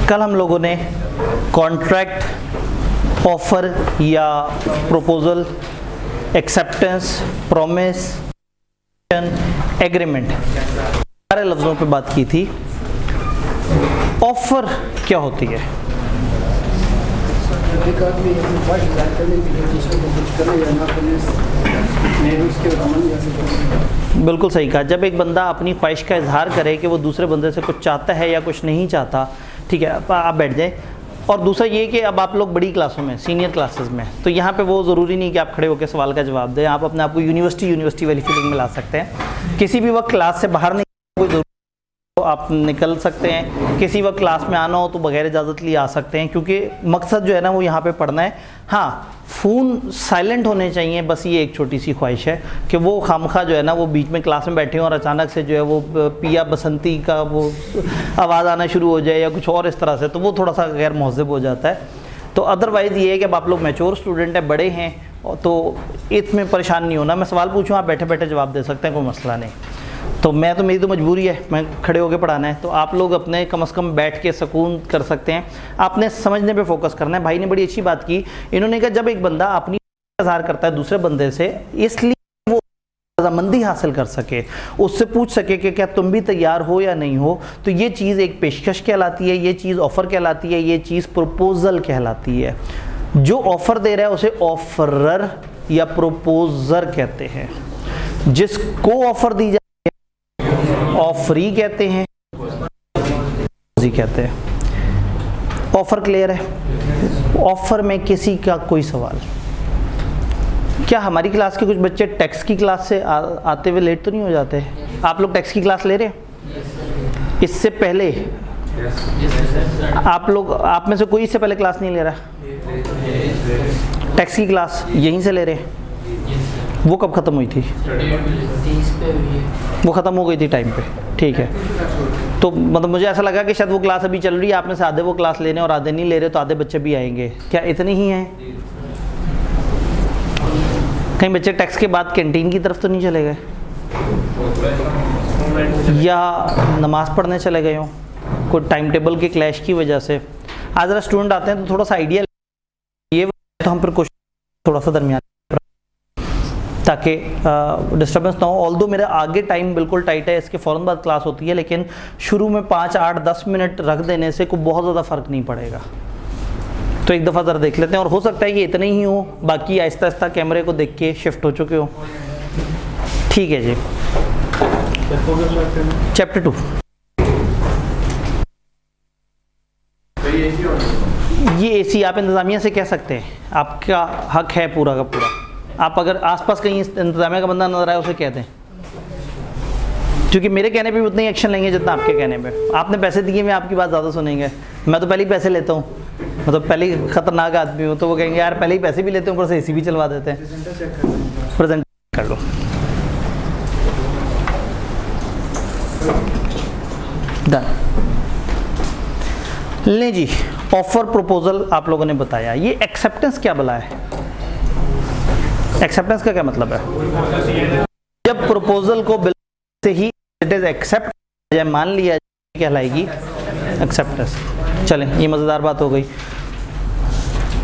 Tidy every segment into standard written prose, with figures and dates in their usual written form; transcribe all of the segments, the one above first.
कल हम लोगों ने कॉन्ट्रैक्ट, ऑफर या प्रपोजल, एक्सेप्टेंस, प्रॉमिस, एग्रीमेंट सारे लफ्ज़ों पे बात की थी। ऑफर क्या होती है? एक आदमी अपनी ख्वाहिश जाहिर करने के लिए दूसरे को कुछ करे या ना करे, उसके अमल या से। बिल्कुल सही कहा। जब एक बंदा अपनी ख्वाहिश का इजहार करे कि वो दूसरे बंदे से कुछ चाहता है या कुछ नहीं चाहता, ठीक है, आप बैठ जाए। और दूसरा ये कि अब आप लोग बड़ी क्लासों में, सीनियर क्लासेस में, तो यहाँ पे वो ज़रूरी नहीं कि आप खड़े होकर सवाल का जवाब दें। आप अपने आप को यूनिवर्सिटी वाली फीलिंग में ला सकते हैं। किसी भी वक्त क्लास से बाहर नहीं कोई ज़रूरी तो आप निकल सकते हैं। किसी वक्त क्लास में आना हो तो बगैर इजाज़त लिए आ सकते हैं, क्योंकि मकसद जो है ना वो यहाँ पे पढ़ना है। हाँ, फ़ोन साइलेंट होने चाहिए, बस ये एक छोटी सी ख्वाहिश है कि वो खामखा जो है ना वो बीच में क्लास में बैठे हों और अचानक से जो है वो पिया बसंती का वो आवाज़ आना शुरू हो जाए या कुछ और इस तरह से, तो वो थोड़ा सा गैर महज़ब हो जाता है। तो अदरवाइज़ ये है कि अब आप लोग मैच्योर स्टूडेंट हैं, बड़े हैं, तो इसमें परेशान नहीं होना। मैं सवाल पूछूँ, आप बैठे बैठे जवाब दे सकते हैं, कोई मसला नहीं। तो मेरी तो मजबूरी है, मैं खड़े होकर पढ़ाना है, तो आप लोग अपने कम से कम बैठ के सुकून कर सकते हैं। आपने समझने पे फोकस करना है। भाई ने बड़ी अच्छी बात की। इन्होंने कहा जब एक बंदा अपनी इज़हार करता है दूसरे बंदे से, इसलिए वो रज़ामंदी हासिल कर सके, उससे पूछ सके कि क्या तुम भी तैयार हो या नहीं हो, तो ये चीज़ एक पेशकश कहलाती है, ये चीज़ ऑफ़र कहलाती है, ये चीज़ प्रपोजल कहलाती है। जो ऑफ़र दे रहा है उसे ऑफरर या प्रपोजर कहते हैं। जिसको ऑफ़र दी ऑफरी कहते हैं, जी कहते हैं। ऑफर क्लियर है? ऑफर में किसी का कोई सवाल? क्या हमारी क्लास के कुछ बच्चे टैक्स की क्लास से आते हुए लेट तो नहीं हो जाते? आप लोग टैक्स की क्लास ले रहे हैं? इससे पहले आप में से कोई इससे पहले क्लास नहीं ले रहा? टैक्स की क्लास यहीं से ले रहे हैं? वो कब ख़त्म हुई थी? वो ख़त्म हो गई थी टाइम पे, ठीक है। तो मतलब मुझे ऐसा लगा कि शायद वो क्लास अभी चल रही है, आप में से आधे वो क्लास ले रहे हैं और आधे नहीं ले रहे, तो आधे बच्चे भी आएंगे। क्या इतने ही हैं? कहीं बच्चे टैक्स के बाद कैंटीन की तरफ तो नहीं चले गए, या नमाज़ पढ़ने चले गए हों कोई टाइम टेबल के क्लैश की वजह से? आज ज़रा स्टूडेंट आते हैं तो थोड़ा सा आइडिया ये, तो हम फिर कोशिश थोड़ा सा दरमियान ताकि डिस्टर्बेंस ना हो। ऑल्दो मेरा आगे टाइम बिल्कुल टाइट है, इसके फ़ौरन बाद क्लास होती है, लेकिन शुरू में 5, 8, 10 मिनट रख देने से कोई बहुत ज़्यादा फ़र्क नहीं पड़ेगा। तो एक दफ़ा ज़रा देख लेते हैं, और हो सकता है कि इतने ही हो, बाकी आहिस्ता आहिस्ता कैमरे को देख के शिफ्ट हो चुके हो। ठीक है जी। चैप्टर 2। ये एसी आप इंतज़ामिया से कह सकते हैं, आपका हक है पूरा का पूरा। आप अगर आसपास कहीं इंतजामिया का बंदा नजर आए उसे कह दें, क्योंकि मेरे कहने पे भी उतना ही एक्शन लेंगे जितना आपके कहने पे। आपने पैसे दिए, मैं आपकी बात ज़्यादा सुनेंगे। मैं तो पहले ही पैसे लेता हूँ, मतलब पहले ही ख़तरनाक आदमी हूँ, तो वो कहेंगे यार पहले ही पैसे भी लेते हैं, ऊपर से एसी भी चलवा देते हैं। प्रेजेंट कर लो। डन। ले जी, ऑफर प्रपोजल आप लोगों ने बताया। ये एक्सेप्टेंस क्या भला है? एक्सेप्टेंस का क्या मतलब है? जब प्रपोजल को बिल्कुल से ही इट इज एक्सेप्ट मान लिया कहलाएगी एक्सेप्टेंस। चलें, ये मज़ेदार बात हो गई।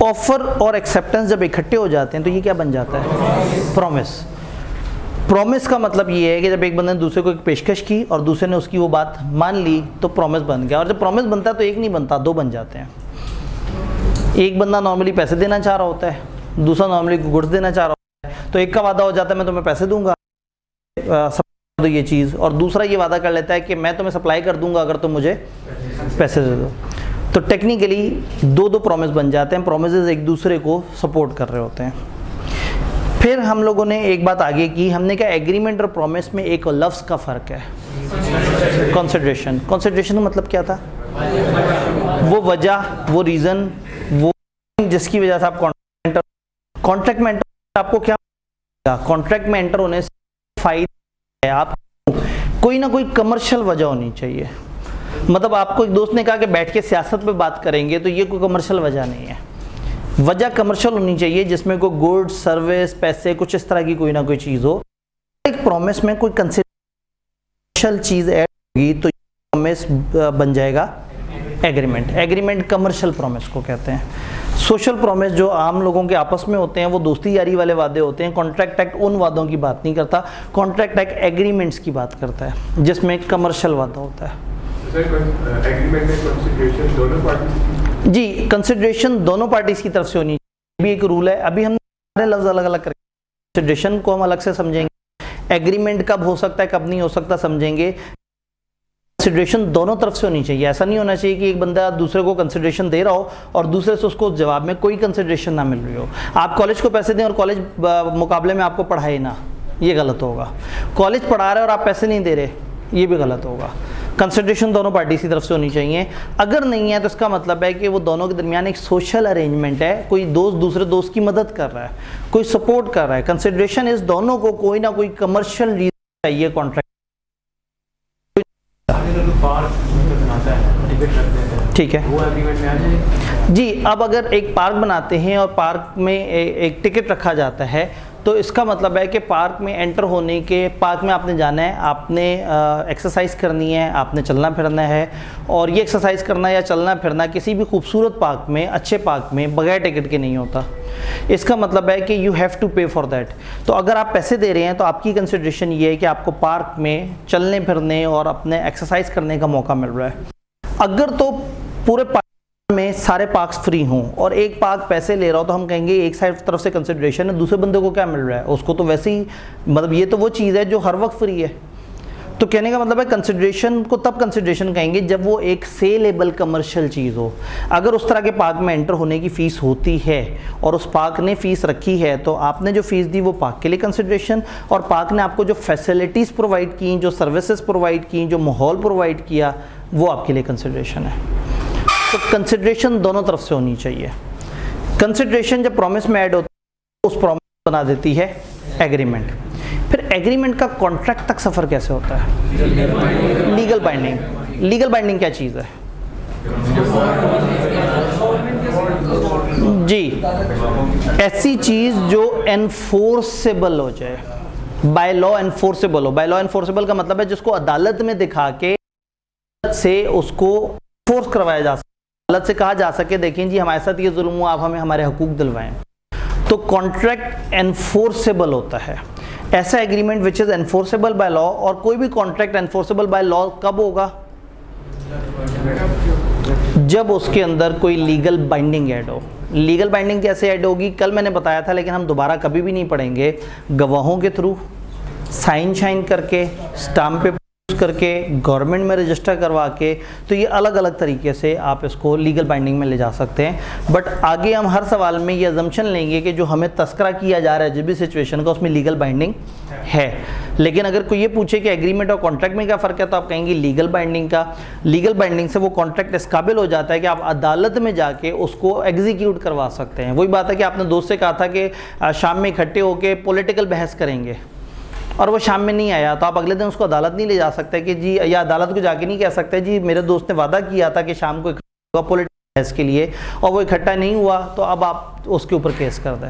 ऑफर और एक्सेप्टेंस जब इकट्ठे हो जाते हैं तो ये क्या बन जाता है? प्रॉमिस। प्रॉमिस का मतलब ये है कि जब एक बंदे ने दूसरे को एक पेशकश की और दूसरे ने उसकी वो बात मान ली तो प्रॉमिस बन गया। और जब प्रॉमिस बनता है तो एक नहीं बनता, दो बन जाते हैं। एक बंदा नॉर्मली पैसे देना चाह रहा होता है, दूसरा नॉर्मली गुड्स देना चाह रहा होता है। तो एक का वादा हो जाता है मैं तुम्हें पैसे दूंगा तो ये चीज़, और दूसरा ये वादा कर लेता है कि मैं तुम्हें सप्लाई कर दूंगा अगर तुम मुझे पैसे दे दो। तो टेक्निकली दो प्रॉमिस बन जाते हैं। प्रॉमिसेस एक दूसरे को सपोर्ट कर रहे होते हैं। फिर हम लोगों ने एक बात आगे की, हमने कहा एग्रीमेंट और प्रॉमिस में एक लफ्ज़ का फ़र्क है, कंसिडरेशन। कंसिडरेशन का मतलब क्या था? वो वजह, वो रीज़न, वो जिसकी वजह से आप कॉन्ट्रैक्ट में एंटर, आपको क्या कॉन्ट्रैक्ट में एंटर होने से फायदा है? आप कोई ना कोई कमर्शियल वजह होनी चाहिए। मतलब आपको एक दोस्त ने कहा कि बैठ के सियासत पे बात करेंगे, तो ये कोई कमर्शियल वजह नहीं है। वजह कमर्शियल होनी चाहिए जिसमें कोई गुड्स, सर्विस, पैसे, कुछ इस तरह की कोई ना कोई चीज़ हो। एक प्रॉमिस में कोई कंसिडरेशन चीज़ ऐड होगी तो प्रॉमिस बन जाएगा एग्रीमेंट। एग्रीमेंट कमर्शियल प्रॉमिस को कहते हैं। सोशल प्रॉमिस जो आम लोगों के आपस में होते हैं वो दोस्ती यारी वाले वादे होते हैं। कॉन्ट्रैक्ट एक्ट उन वादों की बात नहीं करता, कॉन्ट्रैक्ट एक्ट एग्रीमेंट्स की बात करता है जिसमें कमर्शियल वादा होता है। एग्रीमेंट में कंसिडरेशन दोनों पार्टी जी, कंसिडरेशन दोनों पार्टीज की तरफ से होनी चाहिए, भी एक रूल है। अभी हम लफ्ज़ अलग अलग करेंगे, कंसिडरेशन को हम अलग से समझेंगे, एग्रीमेंट कब हो सकता है कब नहीं हो सकता समझेंगे। कंसिडरेशन दोनों तरफ से होनी चाहिए। ऐसा नहीं होना चाहिए कि एक बंदा दूसरे को कंसिडरेशन दे रहा हो और दूसरे से उसको जवाब में कोई कंसिडरेशन ना मिल रही हो। आप कॉलेज को पैसे दें और कॉलेज मुकाबले में आपको पढ़ाए ना, ये गलत होगा। कॉलेज पढ़ा रहे और आप पैसे नहीं दे रहे, ये भी गलत होगा। कंसिडरेशन दोनों पार्टी की तरफ से होनी चाहिए। अगर नहीं है तो इसका मतलब है कि वो दोनों के दरमियान एक सोशल अरेंजमेंट है, कोई दोस्त दूसरे दोस्त की मदद कर रहा है, कोई सपोर्ट कर रहा है। कंसिडरेशन इस दोनों को कोई ना कोई कमर्शियल रीजन चाहिए कॉन्ट्रैक्ट। ठीक है, वो एग्रीमेंट में आ जाएगा जी। अब अगर एक पार्क बनाते हैं और पार्क में एक टिकट रखा जाता है तो इसका मतलब है कि पार्क में एंटर होने के, पार्क में आपने जाना है, आपने एक्सरसाइज करनी है, आपने चलना फिरना है। और ये एक्सरसाइज करना या चलना फिरना किसी भी खूबसूरत पार्क में, अच्छे पार्क में बगैर टिकट के नहीं होता। इसका मतलब है कि यू हैव टू पे फॉर दैट। तो अगर आप पैसे दे रहे हैं तो आपकी कंसिडरेशन ये है कि आपको पार्क में चलने फिरने और अपने एक्सरसाइज करने का मौका मिल रहा है। अगर तो पूरे पार्क में सारे पार्क्स फ्री हों और एक पार्क पैसे ले रहा हो तो हम कहेंगे एक साइड तरफ से कंसिडरेशन है, दूसरे बंदे को क्या मिल रहा है, उसको तो वैसे ही, मतलब ये तो वो चीज़ है जो हर वक्त फ्री है। तो कहने का मतलब है कंसिडरेशन को तब कंसिडरेशन कहेंगे जब वो एक सेलेबल कमर्शियल चीज़ हो। अगर उस तरह के पार्क में एंटर होने की फ़ीस होती है और उस पार्क ने फ़ीस रखी है तो आपने जो फ़ीस दी वो पार्क के लिए कंसिडरेशन, और पार्क ने आपको जो फैसिलिटीज़ प्रोवाइड की, जो सर्विसेज प्रोवाइड की, जो माहौल प्रोवाइड किया, वो आपके लिए कंसिडरेशन है। तो कंसिडरेशन दोनों तरफ से होनी चाहिए। कंसिडरेशन जब प्रॉमिस में ऐड होती है उस प्रॉमिस बना देती है एग्रीमेंट। फिर एग्रीमेंट का कॉन्ट्रैक्ट तक सफ़र कैसे होता है? Legal binding. लीगल बाइंडिंग क्या चीज़ है? जी, ऐसी चीज़ जो एनफोर्सेबल हो जाए, बाय लॉ एनफोर्सेबल हो। बाय लॉ एनफोर्सेबल का मतलब है जिसको अदालत में दिखा के से उसको फोर्स करवाया जा सके, अदालत से कहा जा सके देखिए जी हमारे साथ ये जुल्म हुआ, आप हमें हमारे हकूक दिलवाएं। तो कॉन्ट्रैक्ट एनफोर्सेबल होता है, ऐसा agreement which is enforceable by law. और कोई भी कॉन्ट्रैक्ट एनफोर्सेबल बाय लॉ कब होगा? जब उसके अंदर कोई लीगल बाइंडिंग ऐड हो। लीगल बाइंडिंग कैसे ऐड होगी कल मैंने बताया था, लेकिन हम दोबारा कभी भी नहीं पढ़ेंगे। गवाहों के थ्रू, साइन शाइन करके, स्टाम्प पे करके, गवर्नमेंट में रजिस्टर करवा के, तो ये अलग अलग तरीके से आप इसको लीगल बाइंडिंग में ले जा सकते हैं। बट आगे हम हर सवाल में ये अजम्पशन लेंगे कि जो हमें तस्करा किया जा रहा है जिस भी सिचुएशन का उसमें लीगल बाइंडिंग है। लेकिन अगर कोई ये पूछे कि एग्रीमेंट और कॉन्ट्रैक्ट में क्या फ़र्क है तो आप कहेंगे लीगल बाइंडिंग का। लीगल बाइंडिंग से वो कॉन्ट्रैक्ट इस काबिल हो जाता है कि आप अदालत में जाके उसको एग्जीक्यूट करवा सकते हैं। वही बात है कि आपने दोस्त से कहा था कि शाम में इकट्ठे होकर पॉलिटिकल बहस करेंगे और वो शाम में नहीं आया, तो आप अगले दिन उसको अदालत नहीं ले जा सकते कि जी, या अदालत को जाके नहीं कह सकते जी मेरे दोस्त ने वादा किया था कि शाम को इकट्ठा होगा पॉलिटिकल बहस के लिए और वो इकट्ठा नहीं हुआ, तो अब आप उसके ऊपर केस कर दें।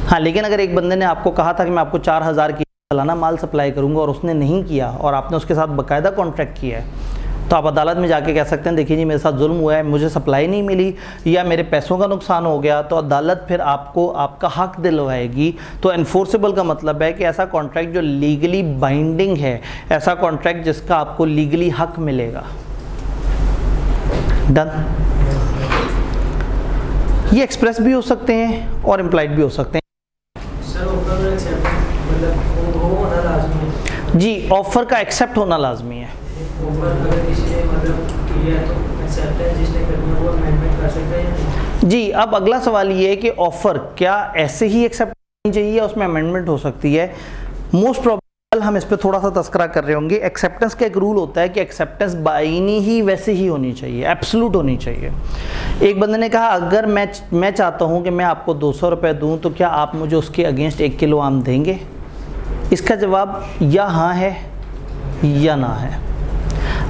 हाँ, लेकिन अगर एक बंदे ने आपको कहा था कि मैं आपको 4000 की सालाना माल सप्लाई करूँगा और उसने नहीं किया और आपने उसके साथ बाकायदा कॉन्ट्रैक्ट किया है, तो आप अदालत में जाके कह सकते हैं देखिए जी मेरे साथ जुल्म हुआ है, मुझे सप्लाई नहीं मिली या मेरे पैसों का नुकसान हो गया, तो अदालत फिर आपको आपका हक दिलवाएगी। तो एनफोर्सेबल का मतलब है कि ऐसा कॉन्ट्रैक्ट जो लीगली बाइंडिंग है, ऐसा कॉन्ट्रैक्ट जिसका आपको लीगली हक मिलेगा। डन। ये एक्सप्रेस भी हो सकते हैं और इम्प्लाइड भी हो सकते हैं। जी, ऑफर का एक्सेप्ट होना लाजमी है। जी, अब अगला सवाल ये है कि ऑफर क्या ऐसे ही एक्सेप्ट करनी चाहिए या उसमें अमेंडमेंट हो सकती है? मोस्ट प्रोबेबल हम इस पे थोड़ा सा तस्करा कर रहे होंगे। एक्सेप्टेंस का एक रूल होता है कि एक्सेप्टेंस बाइनी ही वैसे ही होनी चाहिए, एब्सोल्यूट होनी चाहिए। एक बंदे ने कहा अगर मैं चाहता हूँ कि मैं आपको 200 रुपये दूँ तो क्या आप मुझे उसके अगेंस्ट 1 किलो आम देंगे? इसका जवाब या हाँ है या ना है।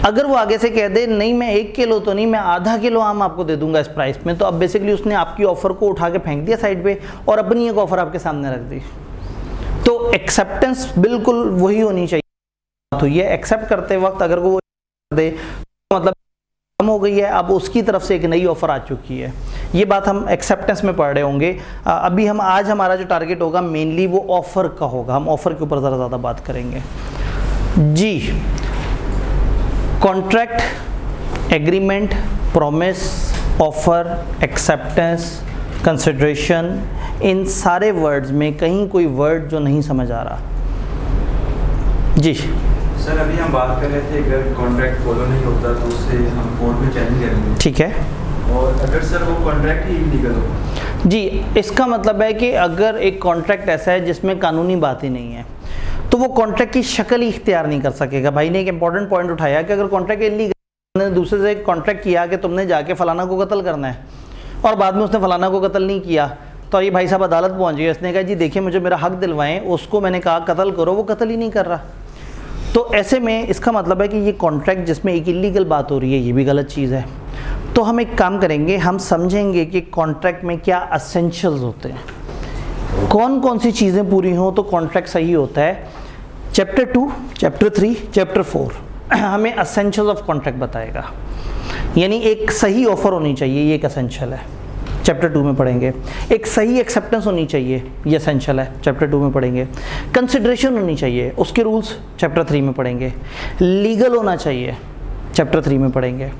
अगर वो आगे से कह दे नहीं मैं 1 किलो तो नहीं, मैं आधा किलो आम आपको दे दूंगा इस प्राइस में, तो अब बेसिकली उसने आपकी ऑफर को उठा के फेंक दिया साइड पे और अपनी एक ऑफर आपके सामने रख दी। तो एक्सेप्टेंस बिल्कुल वही होनी चाहिए। तो ये एक्सेप्ट करते वक्त अगर वो दे तो मतलब कम हो गई है, अब उसकी तरफ से एक नई ऑफ़र आ चुकी है। ये बात हम एक्सेप्टेंस में पढ़ रहे होंगे। अभी हम आज हमारा जो टारगेट होगा मेनली वो ऑफ़र का होगा, हम ऑफ़र के ऊपर ज़रा ज़्यादा बात करेंगे जी। Contract, agreement, promise, offer, acceptance, consideration, इन सारे वर्ड्स में कहीं कोई वर्ड जो नहीं समझ आ रहा जी। सर अभी हम बात कर रहे थे अगर कॉन्ट्रैक्ट फॉलो नहीं होता तो उससे हम कोर्ट में चैलेंज करेंगे, ठीक है। और अगर सर वो कॉन्ट्रैक्ट ही इलीगल हो जी, इसका मतलब है कि अगर एक कॉन्ट्रैक्ट ऐसा है जिसमें कानूनी बात ही नहीं है तो वो कॉन्ट्रैक्ट की शक्ल ही इख्तियार नहीं कर सकेगा। भाई ने एक इंपॉर्टेंट पॉइंट उठाया कि अगर कॉन्ट्रैक्ट इलीगल, ने दूसरे से कॉन्ट्रैक्ट किया कि तुमने जाके फलाना को कत्ल करना है और बाद में उसने फलाना को कत्ल नहीं किया, तो ये भाई साहब अदालत पहुंच गए, उसने कहा जी देखिए मुझे मेरा हक दिलवाएं, उसको मैंने कहा कत्ल करो, वो कत्ल ही नहीं कर रहा। तो ऐसे में इसका मतलब है कि ये कॉन्ट्रैक्ट जिसमें एक इलीगल बात हो रही है ये भी गलत चीज़ है। तो हम एक काम करेंगे, हम समझेंगे कि कॉन्ट्रैक्ट में क्या एसेंशियल्स होते हैं, कौन कौन सी चीज़ें पूरी हों तो कॉन्ट्रैक्ट सही होता है। चैप्टर 2, चैप्टर 3, चैप्टर 4 हमें एसेंशियल्स ऑफ कॉन्ट्रैक्ट बताएगा, यानी एक सही ऑफर होनी चाहिए, ये एक एसेंशियल है, चैप्टर 2 में पढ़ेंगे। एक सही एक्सेप्टेंस होनी चाहिए, ये एसेंशियल है, चैप्टर 2 में पढ़ेंगे। कंसिडरेशन होनी चाहिए, उसके रूल्स चैप्टर 3 में पढ़ेंगे। लीगल होना चाहिए, चैप्टर 3 में पढ़ेंगे।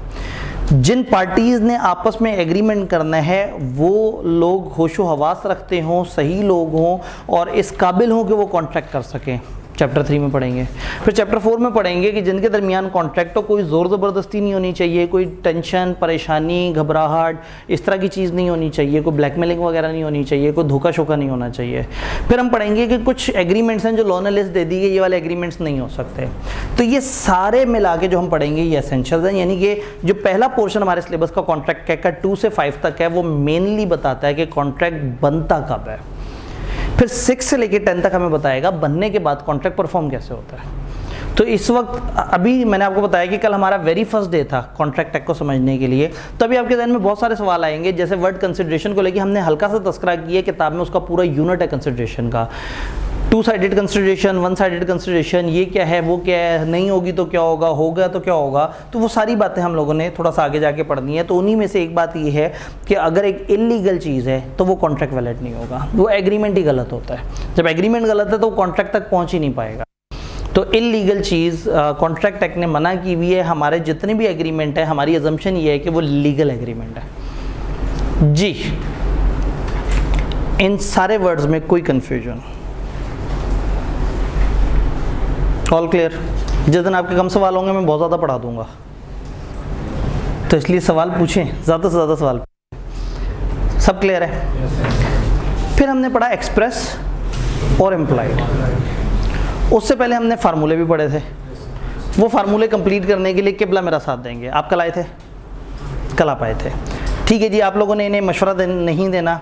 जिन पार्टीज़ ने आपस में एग्रीमेंट करना है वो लोग होशो हवास रखते हों, सही लोग हों और इस काबिल हों कि वो कॉन्ट्रैक्ट कर सकें, चैप्टर 3 में पढ़ेंगे। फिर चैप्टर 4 में पढ़ेंगे कि जिनके दरमियान कॉन्ट्रैक्ट हो, कोई ज़ोर ज़बरदस्ती नहीं होनी चाहिए, कोई टेंशन, परेशानी, घबराहट, इस तरह की चीज़ नहीं होनी चाहिए, कोई ब्लैकमेलिंग वगैरह नहीं होनी चाहिए, कोई धोखा शोखा नहीं होना चाहिए। फिर हम पढ़ेंगे कि कुछ एग्रीमेंट्स हैं जो लॉ ने लिस्ट दे दी है, ये वाले एग्रीमेंट्स नहीं हो सकते। तो ये सारे मिला के जो हम पढ़ेंगे ये एसेंशियल्स हैं, यानी कि जो पहला पोर्शन हमारे सिलेबस का कॉन्ट्रैक्ट का 2 से 5 तक है वो मेनली बताता है कि कॉन्ट्रैक्ट बनता कब है। फिर 6 से लेकर 10 तक हमें बताएगा बनने के बाद कॉन्ट्रैक्ट परफॉर्म कैसे होता है। तो इस वक्त अभी मैंने आपको बताया कि कल हमारा वेरी फर्स्ट डे था कॉन्ट्रैक्ट एक्ट को समझने के लिए, तो अभी आपके ध्यान में बहुत सारे सवाल आएंगे, जैसे वर्ड कंसिडरेशन को लेके हमने हल्का सा तस्करा किया, किताब में उसका पूरा यूनिट है कंसिडरेशन का। 2 साइडेड कंसिडरेशन, 1 साइडेड कंसिडरेशन, ये क्या है, वो क्या है, नहीं होगी तो क्या होगा, होगा तो क्या होगा, तो वो सारी बातें हम लोगों ने थोड़ा सा आगे जाके पढ़नी है। तो उन्हीं में से एक बात ये है कि अगर एक इलीगल चीज़ है तो वो कॉन्ट्रैक्ट वैलिड नहीं होगा, वो एग्रीमेंट ही गलत होता है। जब एग्रीमेंट गलत है तो वो कॉन्ट्रैक्ट तक पहुँच ही नहीं पाएगा। तो इलीगल चीज़ कॉन्ट्रैक्ट एक्ट ने मना की हुई है। हमारे जितने भी एग्रीमेंट है, हमारी अजम्पशन ये है कि वो लीगल एग्रीमेंट है जी। इन सारे वर्ड्स में कोई कन्फ्यूजन? All clear? जिस दिन आपके कम सवाल होंगे मैं बहुत ज़्यादा पढ़ा दूंगा, तो इसलिए सवाल पूछें, ज़्यादा से ज़्यादा सवाल। सब क्लियर है? फिर हमने पढ़ा एक्सप्रेस और इम्प्लाइड। उससे पहले हमने फार्मूले भी पढ़े थे। वो फार्मूले कंप्लीट करने के लिए किबला मेरा साथ देंगे। आप कल आए थे? कल आप आए थे, ठीक है जी। आप लोगों ने इन्हें मशवरा नहीं देना।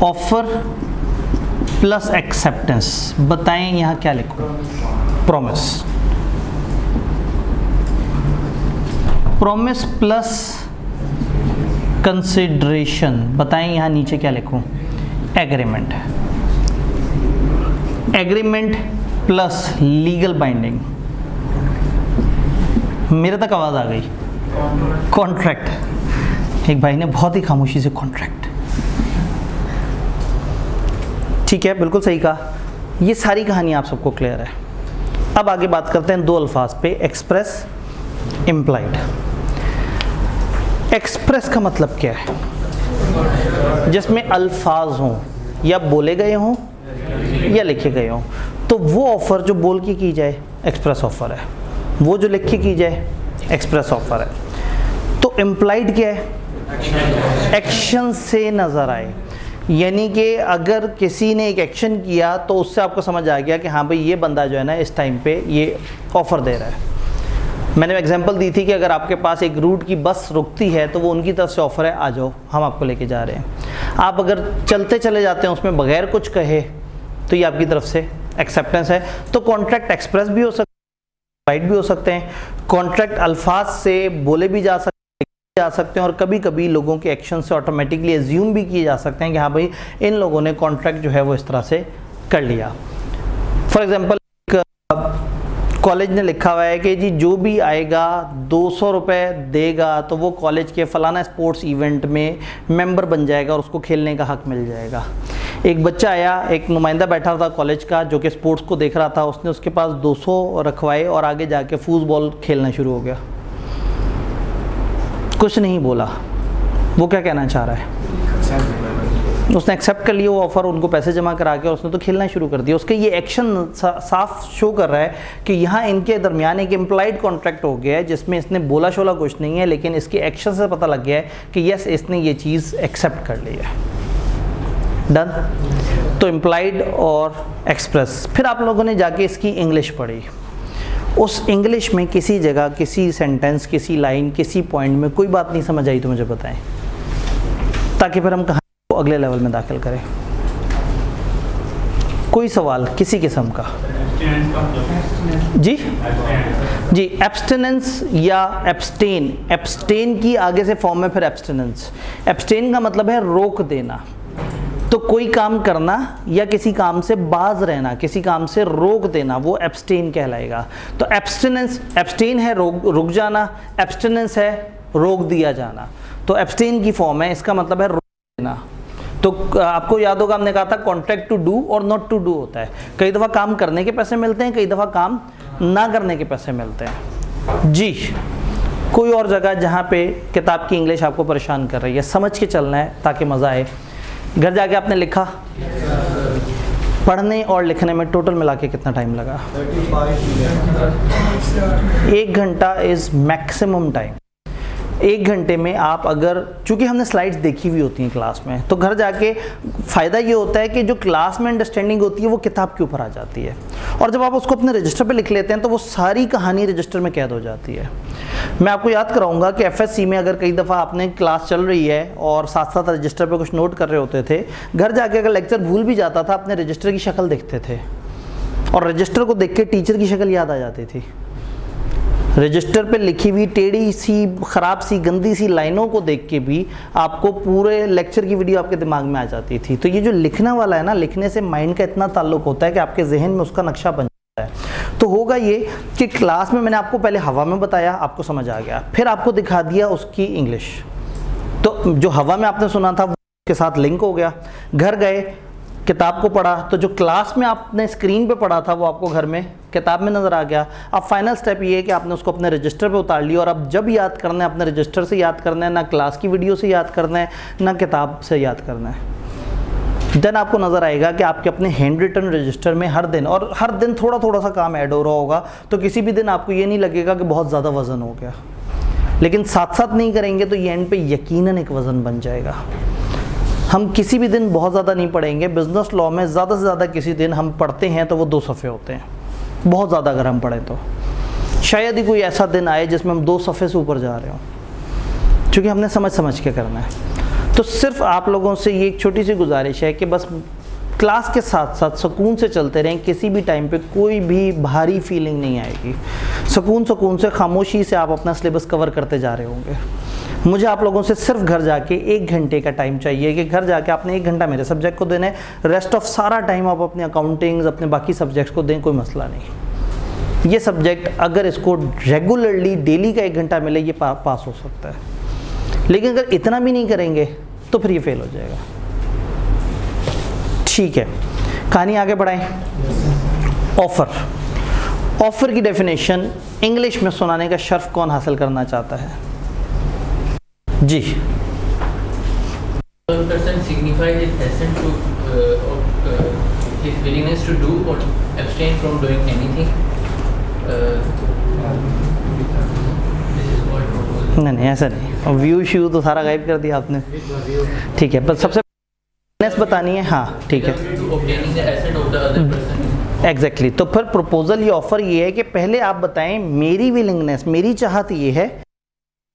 ऑफर प्लस एक्सेप्टेंस, बताएं यहाँ क्या लिखूं? प्रॉमिस। प्रॉमिस प्लस कंसिडरेशन, बताएं यहाँ नीचे क्या लिखूं? Agreement. Agreement plus legal binding, मेरे तक आवाज़ आ गई। कॉन्ट्रैक्ट, एक भाई ने बहुत ही खामोशी से कॉन्ट्रैक्ट, ठीक है, बिल्कुल सही कहा। ये सारी कहानी आप सबको क्लियर है। अब आगे बात करते हैं 2 अल्फाज पे, एक्सप्रेस, इम्प्लाइड। एक्सप्रेस का मतलब क्या है? जिसमें अल्फाज हों, या बोले गए हों या लिखे गए हों। तो वो ऑफ़र जो बोल के की जाए एक्सप्रेस ऑफ़र है, वो जो लिख के की जाए एक्सप्रेस ऑफ़र है। तो इम्प्लाइड क्या है? एक्शन से नज़र आए, यानी कि अगर किसी ने एक एक्शन किया तो उससे आपको समझ आ गया कि हाँ भाई ये बंदा जो है ना इस टाइम पे ये ऑफ़र दे रहा है। मैंने एग्जांपल दी थी कि अगर आपके पास एक रूट की बस रुकती है तो वो उनकी तरफ से ऑफ़र है, आ जाओ हम आपको लेके जा रहे हैं। आप अगर चलते चले जाते हैं उसमें बगैर कुछ कहे तो ये आपकी तरफ से एक्सेप्टेंस है। तो कॉन्ट्रैक्ट एक्सप्रेस भी हो सकते हैं, राइट भी हो सकते हैं। कॉन्ट्रैक्ट अल्फाज से बोले भी जा सकते हैं और कभी कभी लोगों के एक्शन से ऑटोमेटिकली एज्यूम भी किए जा सकते हैं कि हाँ भाई इन लोगों ने कॉन्ट्रैक्ट जो है वो इस तरह से कर लिया। फॉर एग्जांपल कॉलेज ने लिखा हुआ है कि जी जो भी आएगा 200 रुपये देगा तो वो कॉलेज के फलाना स्पोर्ट्स इवेंट में मेंबर बन जाएगा और उसको खेलने का हक मिल जाएगा। एक बच्चा आया, एक नुमाइंदा बैठा था कॉलेज का जो कि स्पोर्ट्स को देख रहा था, उसने उसके पास 200 रखवाए और आगे जाके फुटबॉल खेलना शुरू हो गया। कुछ नहीं बोला। वो क्या कहना चाह रहा है? उसने एक्सेप्ट कर लिया वो ऑफ़र, उनको पैसे जमा करा के और उसने तो खेलना शुरू कर दिया। उसके ये एक्शन साफ शो कर रहा है कि यहाँ इनके दरमियान एक इम्प्लाइड कॉन्ट्रैक्ट हो गया है जिसमें इसने बोला शोला कुछ नहीं है, लेकिन इसके एक्शन से पता लग गया है कि यस इसने ये चीज़ एक्सेप्ट कर ली है। डन। तो इम्प्लाइड और एक्सप्रेस। फिर आप लोगों ने जाके इसकी इंग्लिश पढ़ी। उस इंग्लिश में किसी जगह, किसी सेंटेंस, किसी लाइन, किसी पॉइंट में कोई बात नहीं समझ आई तो मुझे बताएं, ताकि फिर हम कहानी को अगले लेवल में दाखिल करें। कोई सवाल किसी किस्म का? जी जी, एब्स्टिनेंस या एब्स्टेन। एब्स्टेन की आगे से फॉर्म है फिर एब्स्टिनेंस। एब्स्टेन का मतलब है रोक देना। तो कोई काम करना या किसी काम से बाज रहना, किसी काम से रोक देना, वो एब्स्टेन कहलाएगा। तो एब्स्टिनेंस, एब्स्टेन है रुक जाना, एब्स्टिनेंस है रोक दिया जाना। तो एब्स्टेन की फॉर्म है, इसका मतलब है रोक देना। तो आपको याद होगा हमने कहा था कॉन्ट्रैक्ट टू डू और नॉट टू डू होता है। कई दफ़ा काम करने के पैसे मिलते हैं, कई दफ़ा काम ना करने के पैसे मिलते हैं। जी, कोई और जगह जहाँ पे किताब की इंग्लिश आपको परेशान कर रही है, समझ के चलना है ताकि मज़ा आए। घर जाके आपने लिखा? पढ़ने और लिखने में टोटल मिला के कितना टाइम लगा? 1 घंटा इज़ मैक्सिमम टाइम। 1 घंटे में आप अगर, चूँकि हमने स्लाइड्स देखी हुई होती हैं क्लास में, तो घर जाके फ़ायदा ये होता है कि जो क्लास में अंडरस्टैंडिंग होती है वो किताब के ऊपर आ जाती है, और जब आप उसको अपने रजिस्टर पे लिख लेते हैं तो वो सारी कहानी रजिस्टर में कैद हो जाती है। मैं आपको याद कराऊंगा कि एफएससी में अगर कई दफ़ा आपने क्लास चल रही है और साथ साथ रजिस्टर पे कुछ नोट कर रहे होते थे, घर जाके अगर लेक्चर भूल भी जाता था अपने रजिस्टर की शक्ल देखते थे, और रजिस्टर को देख के टीचर की शक्ल याद आ जाती थी। रजिस्टर पे लिखी हुई टेढ़ी सी, ख़राब सी, गंदी सी लाइनों को देख के भी आपको पूरे लेक्चर की वीडियो आपके दिमाग में आ जाती थी। तो ये जो लिखना वाला है ना, लिखने से माइंड का इतना ताल्लुक होता है कि आपके जहन में उसका नक्शा बन जाता है। तो होगा ये कि क्लास में मैंने आपको पहले हवा में बताया, आपको समझ आ गया, फिर आपको दिखा दिया उसकी इंग्लिश। तो जो हवा में आपने सुना था वो के साथ लिंक हो गया। घर गए, किताब को पढ़ा, तो जो क्लास में आपने स्क्रीन पे पढ़ा था वो आपको घर में किताब में नज़र आ गया। अब फाइनल स्टेप ये है कि आपने उसको अपने रजिस्टर पे उतार लिया, और अब जब याद करना है अपने रजिस्टर से याद करना है, ना क्लास की वीडियो से याद करना है, ना किताब से याद करना है। देन आपको नज़र आएगा कि आपके अपने हैंड रिटन रजिस्टर में हर दिन, और हर दिन थोड़ा थोड़ा सा काम ऐड हो रहा होगा, तो किसी भी दिन आपको ये नहीं लगेगा कि बहुत ज़्यादा वज़न हो गया। लेकिन साथ साथ नहीं करेंगे तो ये एंड पे यकीनन एक वज़न बन जाएगा। हम किसी भी दिन बहुत ज़्यादा नहीं पढ़ेंगे। बिज़नेस लॉ में ज़्यादा से ज़्यादा किसी दिन हम पढ़ते हैं तो वो 2 सफ़े होते हैं, बहुत ज़्यादा अगर हम पढ़ें तो। शायद ही कोई ऐसा दिन आए जिसमें हम 2 सफ़े से ऊपर जा रहे हों, क्योंकि हमने समझ के करना है। तो सिर्फ आप लोगों से ये एक छोटी सी गुजारिश है कि बस क्लास के साथ साथ सुकून से चलते रहें। किसी भी टाइम पे कोई भी भारी फीलिंग नहीं आएगी। सुकून से, खामोशी से आप अपना सिलेबस कवर करते जा रहे होंगे। मुझे आप लोगों से सिर्फ घर जाके 1 घंटे का टाइम चाहिए कि घर जाके आपने 1 घंटा मेरे सब्जेक्ट को देना है, रेस्ट ऑफ सारा टाइम आप अपने अकाउंटिंग्स, अपने बाकी सब्जेक्ट्स को दें, कोई मसला नहीं। ये सब्जेक्ट अगर इसको रेगुलरली डेली का 1 घंटा मिले, ये पास हो सकता है। लेकिन अगर इतना भी नहीं करेंगे तो फिर ये फेल हो जाएगा। ठीक है, कहानी आगे बढ़ाएं। ऑफर की डेफिनेशन इंग्लिश में सुनाने का शर्फ कौन हासिल करना चाहता है? जी। person signifies his assent to his willingness to do or abstain from doing anything. This is what proposal. नहीं ऐसा नहीं, व्यू शू तो सारा गायब कर दिया आपने। ठीक है, पर सबसे बतानी है। हाँ ठीक है, Obtaining the assent of the other person. Exactly. तो फिर प्रपोजल या ऑफर ये है कि पहले आप बताएं मेरी विलिंगनेस, मेरी चाहत ये है,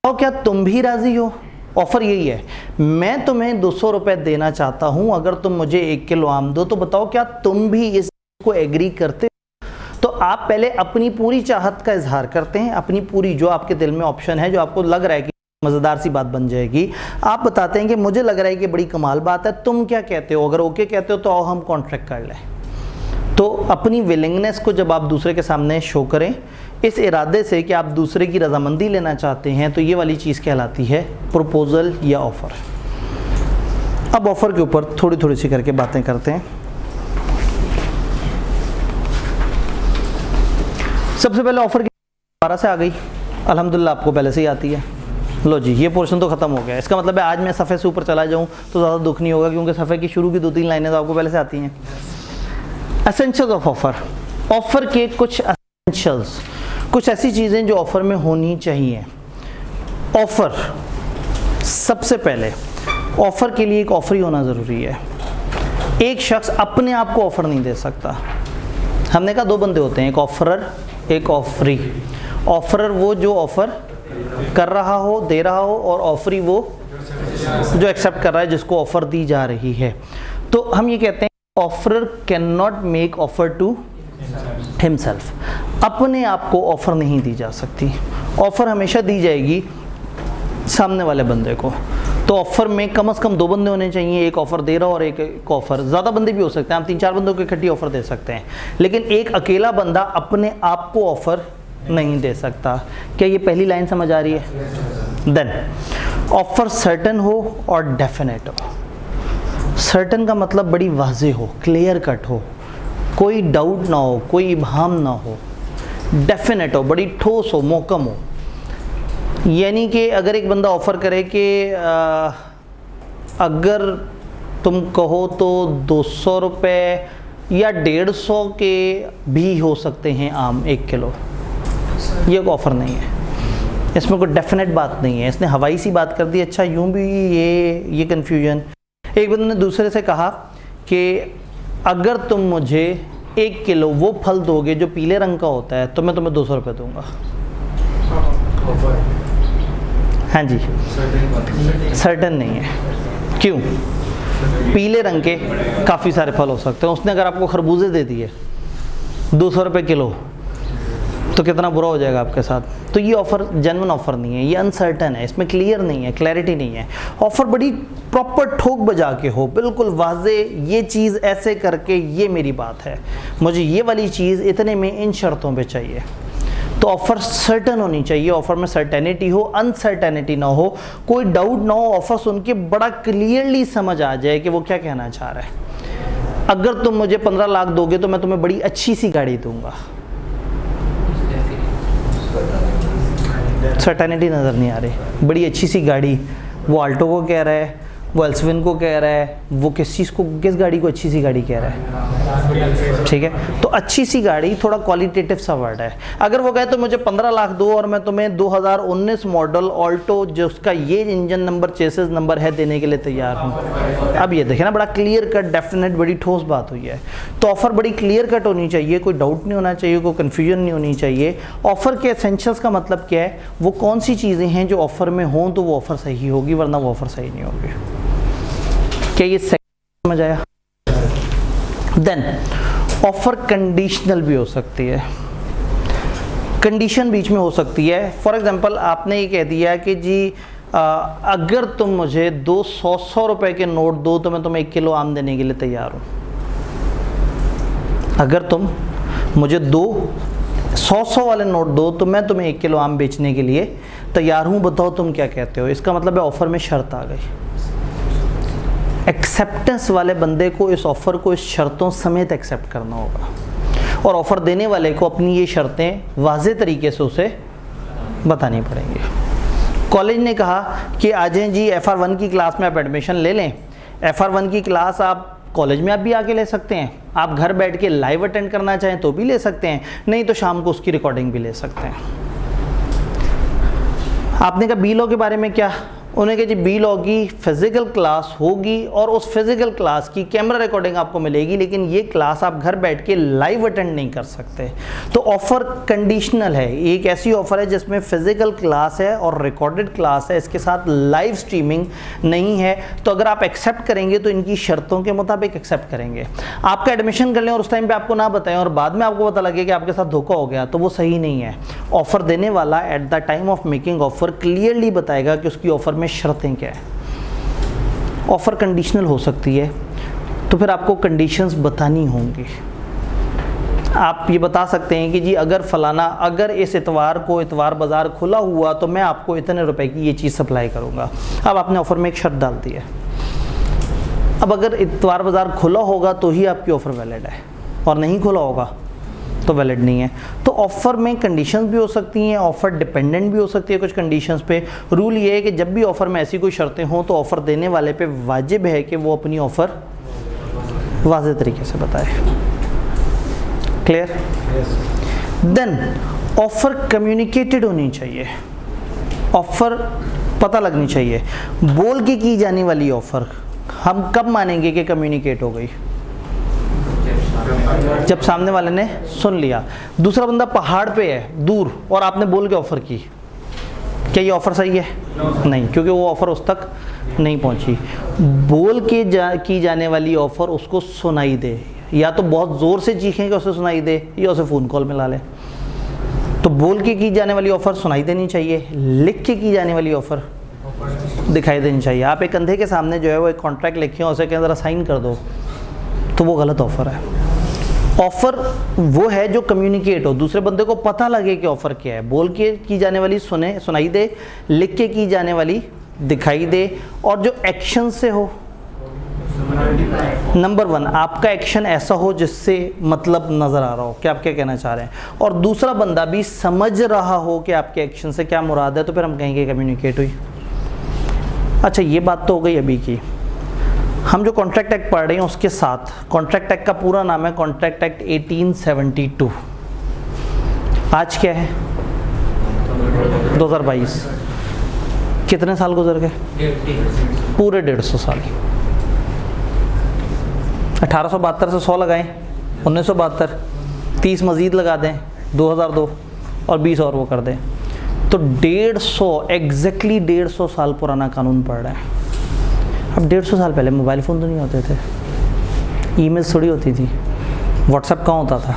तो क्या तुम भी राजी हो? ऑफर यही है, मैं तुम्हें 200 रुपये देना चाहता हूं, अगर तुम मुझे 1 किलो आम दो, तो बताओ क्या तुम भी इसको एग्री करते हो? तो आप पहले अपनी पूरी चाहत का इजहार करते हैं, अपनी पूरी जो आपके दिल में ऑप्शन है, जो आपको लग रहा है कि मज़ेदार सी बात बन जाएगी, आप बताते हैं कि मुझे लग रहा है कि बड़ी कमाल बात है, तुम क्या कहते हो? अगर ओके कहते हो तो आओ हम कॉन्ट्रैक्ट कर लें। तो अपनी विलिंगनेस को जब आप दूसरे के सामने शो करें इस इरादे से कि आप दूसरे की रजामंदी लेना चाहते हैं, तो ये वाली चीज़ कहलाती है प्रपोजल या ऑफ़र। अब ऑफ़र के ऊपर थोड़ी थोड़ी सी करके बातें करते हैं। सबसे पहले ऑफ़र की दोबारा से आ गई, अल्हम्दुलिल्लाह आपको पहले से ही आती है। लो जी, ये पोर्शन तो ख़त्म हो गया। इसका मतलब है आज मैं सफ़े से ऊपर चला जाऊँ तो ज़्यादा दुख नहीं होगा, क्योंकि सफ़े की शुरू की 2-3 लाइनें तो आपको पहले से आती हैं। एसेंशियल्स ऑफ ऑफ़र, ऑफ़र के कुछ एसेंशियल्स, कुछ ऐसी चीज़ें जो ऑफ़र में होनी चाहिए। ऑफ़र, सबसे पहले ऑफ़र के लिए एक ऑफ़री होना ज़रूरी है। एक शख्स अपने आप को ऑफ़र नहीं दे सकता। हमने कहा 2 बंदे होते हैं, एक ऑफ़रर एक ऑफ़री। ऑफ़रर वो जो ऑफ़र कर रहा हो, दे रहा हो, और ऑफ़री वो जो एक्सेप्ट कर रहा है, जिसको ऑफ़र दी जा रही है। तो हम ये कहते हैं offerer can not make offer to himself. अपने आप को ऑफ़र नहीं दी जा सकती, ऑफ़र हमेशा दी जाएगी सामने वाले बंदे को। तो ऑफ़र में कम से कम 2 बंदे होने चाहिए, एक ऑफ़र दे रहा हो और एक ऑफ़र। ज़्यादा बंदे भी हो सकते हैं, आप 3-4 बंदों को इकट्ठी ऑफ़र दे सकते हैं, लेकिन एक अकेला बंदा अपने आप को ऑफ़र नहीं दे सकता। क्या ये पहली लाइन समझ आ रही है? देन ऑफ़र सर्टन हो और डेफिनेट हो। सर्टन का मतलब बड़ी वाज़ेह हो, क्लियर कट हो, कोई डाउट ना हो, कोई इबहाम ना हो। डेफिनेट हो, बड़ी ठोस हो, मोहकम हो। यानी कि अगर एक बंदा ऑफ़र करे कि अगर तुम कहो तो 200 रुपये या 150 के भी हो सकते हैं आम 1 किलो, ये एक ऑफ़र नहीं है। इसमें कोई डेफिनेट बात नहीं है, इसने हवाई सी बात कर दी। अच्छा, यूँ भी ये कन्फ्यूजन। एक बंदे ने दूसरे से कहा कि अगर तुम मुझे 1 किलो वो फल दोगे जो पीले रंग का होता है तो मैं तुम्हें 200 रुपये दूँगा। हाँ जी, सर्टन नहीं है। क्यों? पीले रंग के काफ़ी सारे फल हो सकते हैं। उसने अगर आपको खरबूजे दे दिए 200 रुपये किलो तो कितना बुरा हो जाएगा आपके साथ। तो ये ऑफ़र जेन्युइन ऑफ़र नहीं है, ये अनसर्टन है, इसमें क्लियर नहीं है, क्लैरिटी नहीं है। ऑफ़र बड़ी प्रॉपर ठोक बजा के हो, बिल्कुल वाजे, ये चीज़ ऐसे करके ये मेरी बात है, मुझे ये वाली चीज़ इतने में इन शर्तों पे चाहिए। तो ऑफ़र सर्टन होनी चाहिए, ऑफ़र में सर्टेनिटी हो, अनसर्टेनिटी ना हो, कोई डाउट ना हो। ऑफ़र सुन के बड़ा क्लियरली समझ आ जाए कि वो क्या कहना चाह रहा है। अगर तुम मुझे 15 लाख दोगे तो मैं तुम्हें बड़ी अच्छी सी गाड़ी दूंगा। सर्टेनिटी नज़र नहीं आ रही। बड़ी अच्छी सी गाड़ी, वो आल्टो को कह रहा है, वो एल्सविन को कह रहा है, वो किस गाड़ी को अच्छी सी गाड़ी कह रहा है? ठीक है, तो अच्छी सी गाड़ी थोड़ा क्वालिटेटिव सा वर्ड है। अगर वो कहे तो मुझे 15 लाख दो और मैं तुम्हें 2019 मॉडल ऑल्टो जो उसका ये इंजन नंबर चेसिस नंबर है देने के लिए तैयार हूँ। अब ये देखें ना, बड़ा क्लियर कट, डेफिनेट, बड़ी ठोस बात हुई है। तो ऑफ़र बड़ी क्लियर कट होनी चाहिए, कोई डाउट नहीं होना चाहिए, कोई कन्फ्यूजन नहीं होनी चाहिए। ऑफ़र के एसेंशियल्स का मतलब क्या है? वो कौन सी चीज़ें हैं जो ऑफ़र में हों तो वो ऑफ़र सही होगी, वरना वो ऑफ़र सही नहीं होगी। क्या ये समझ आया? देन ऑफ़र कंडीशनल भी हो सकती है, कंडीशन बीच में हो सकती है। फॉर एग्जांपल आपने ये कह दिया कि जी अगर तुम मुझे 200 रुपए के नोट दो तो मैं तुम्हें 1 किलो आम देने के लिए तैयार हूँ। अगर तुम मुझे 100 वाले नोट दो तो मैं तुम्हें 1 किलो आम बेचने के लिए तैयार हूँ। बताओ तुम क्या कहते हो? इसका मतलब है ऑफ़र में शर्त आ गई। एक्सेप्टेंस वाले बंदे को इस ऑफ़र को इस शर्तों समेत एक्सेप्ट करना होगा, और ऑफ़र देने वाले को अपनी ये शर्तें वाज़े तरीके से उसे बतानी पड़ेंगी। कॉलेज ने कहा कि आ जाएं जी, FR1 की क्लास में आप एडमिशन ले लें। FR1 की क्लास आप कॉलेज में आप भी आके ले सकते हैं, आप घर बैठ के लाइव अटेंड करना चाहें तो भी ले सकते हैं, नहीं तो शाम को उसकी रिकॉर्डिंग भी ले सकते हैं। आपने कहा बी लॉ के बारे में क्या? उन्हें कहा जी बी लॉ की फ़िज़िकल क्लास होगी और उस फिज़िकल क्लास की कैमरा रिकॉर्डिंग आपको मिलेगी, लेकिन ये क्लास आप घर बैठ के लाइव अटेंड नहीं कर सकते। तो ऑफ़र कंडीशनल है, एक ऐसी ऑफ़र है जिसमें फ़िज़िकल क्लास है और रिकॉर्डेड क्लास है, इसके साथ लाइव स्ट्रीमिंग नहीं है। तो अगर आप एक्सेप्ट करेंगे तो इनकी शर्तों के मुताबिक एक्सेप्ट करेंगे। आपका एडमिशन कर लें और उस टाइम पर आपको ना बताएं और बाद में आपको पता लगे कि आपके साथ धोखा हो गया, तो वो सही नहीं है। ऑफ़र देने वाला at the time of making offer clearly बताएगा कि उसकी ऑफ़र में शर्तें क्या है। ऑफ़र कंडीशनल हो सकती है तो फिर आपको कंडीशंस बतानी होंगी। आप ये बता सकते हैं कि जी अगर फलाना, अगर इस इतवार को इतवार बाज़ार खुला हुआ तो मैं आपको इतने रुपए की ये चीज़ सप्लाई करूँगा। अब आपने ऑफ़र में एक शर्त डाल दी है। अब अगर इतवार बाज़ार खुला होगा तो ही आपकी ऑफ़र वैलिड है, और नहीं खुला होगा तो वैलिड नहीं है। तो ऑफ़र में कंडीशंस भी हो सकती हैं, ऑफ़र डिपेंडेंट भी हो सकती है कुछ कंडीशंस पे। रूल ये है कि जब भी ऑफ़र में ऐसी कोई शर्तें हों तो ऑफ़र देने वाले पे वाजिब है कि वो अपनी ऑफ़र वाज़ेह तरीके से बताए। क्लियर? देन ऑफ़र कम्युनिकेटेड होनी चाहिए, ऑफ़र पता लगनी चाहिए। बोल के की जाने वाली ऑफ़र हम कब मानेंगे कि कम्युनिकेट हो गई? जब सामने वाले ने सुन लिया। दूसरा बंदा पहाड़ पे है दूर और आपने बोल के ऑफ़र की, क्या ये ऑफ़र सही है? नहीं, क्योंकि वो ऑफ़र उस तक नहीं पहुंची। बोल के की जाने वाली ऑफ़र उसको सुनाई दे, या तो बहुत ज़ोर से चीखें कि उसे सुनाई दे, या उसे फ़ोन कॉल में ला ले। तो बोल के की जाने वाली ऑफ़र सुनाई देनी चाहिए, लिख के की जाने वाली ऑफ़र दिखाई देनी चाहिए। आप एक अंधे के सामने जो है वो एक कॉन्ट्रैक्ट लिखे और उसे कहें ज़रा साइन कर दो, तो वो गलत ऑफ़र है। ऑफ़र वो है जो कम्युनिकेट हो, दूसरे बंदे को पता लगे कि ऑफ़र क्या है। बोल के की जाने वाली सुनाई दे, लिख के की जाने वाली दिखाई दे, और जो एक्शन से हो। नंबर 1, आपका एक्शन ऐसा हो जिससे मतलब नज़र आ रहा हो कि आप क्या कहना चाह रहे हैं, और दूसरा बंदा भी समझ रहा हो कि आपके एक्शन से क्या मुराद है, तो फिर हम कहेंगे कम्युनिकेट हुई। अच्छा, ये बात तो हो गई अभी की। हम जो कॉन्ट्रैक्ट एक्ट पढ़ रहे हैं उसके साथ, कॉन्ट्रैक्ट एक्ट का पूरा नाम है कॉन्ट्रैक्ट एक्ट 1872। आज क्या है? 2022। कितने साल गुजर गए? पूरे 150 साल। 1872 से 100 लगाएं, 1972, 30 मज़ीद लगा दें, 2002, और 20 और वो कर दें, तो 150, एग्जैक्टली 150 साल पुराना कानून पढ़ रहे हैं। अब 150 साल पहले मोबाइल फ़ोन तो नहीं होते थे, ईमेल थोड़ी होती थी, व्हाट्सएप कहाँ होता था।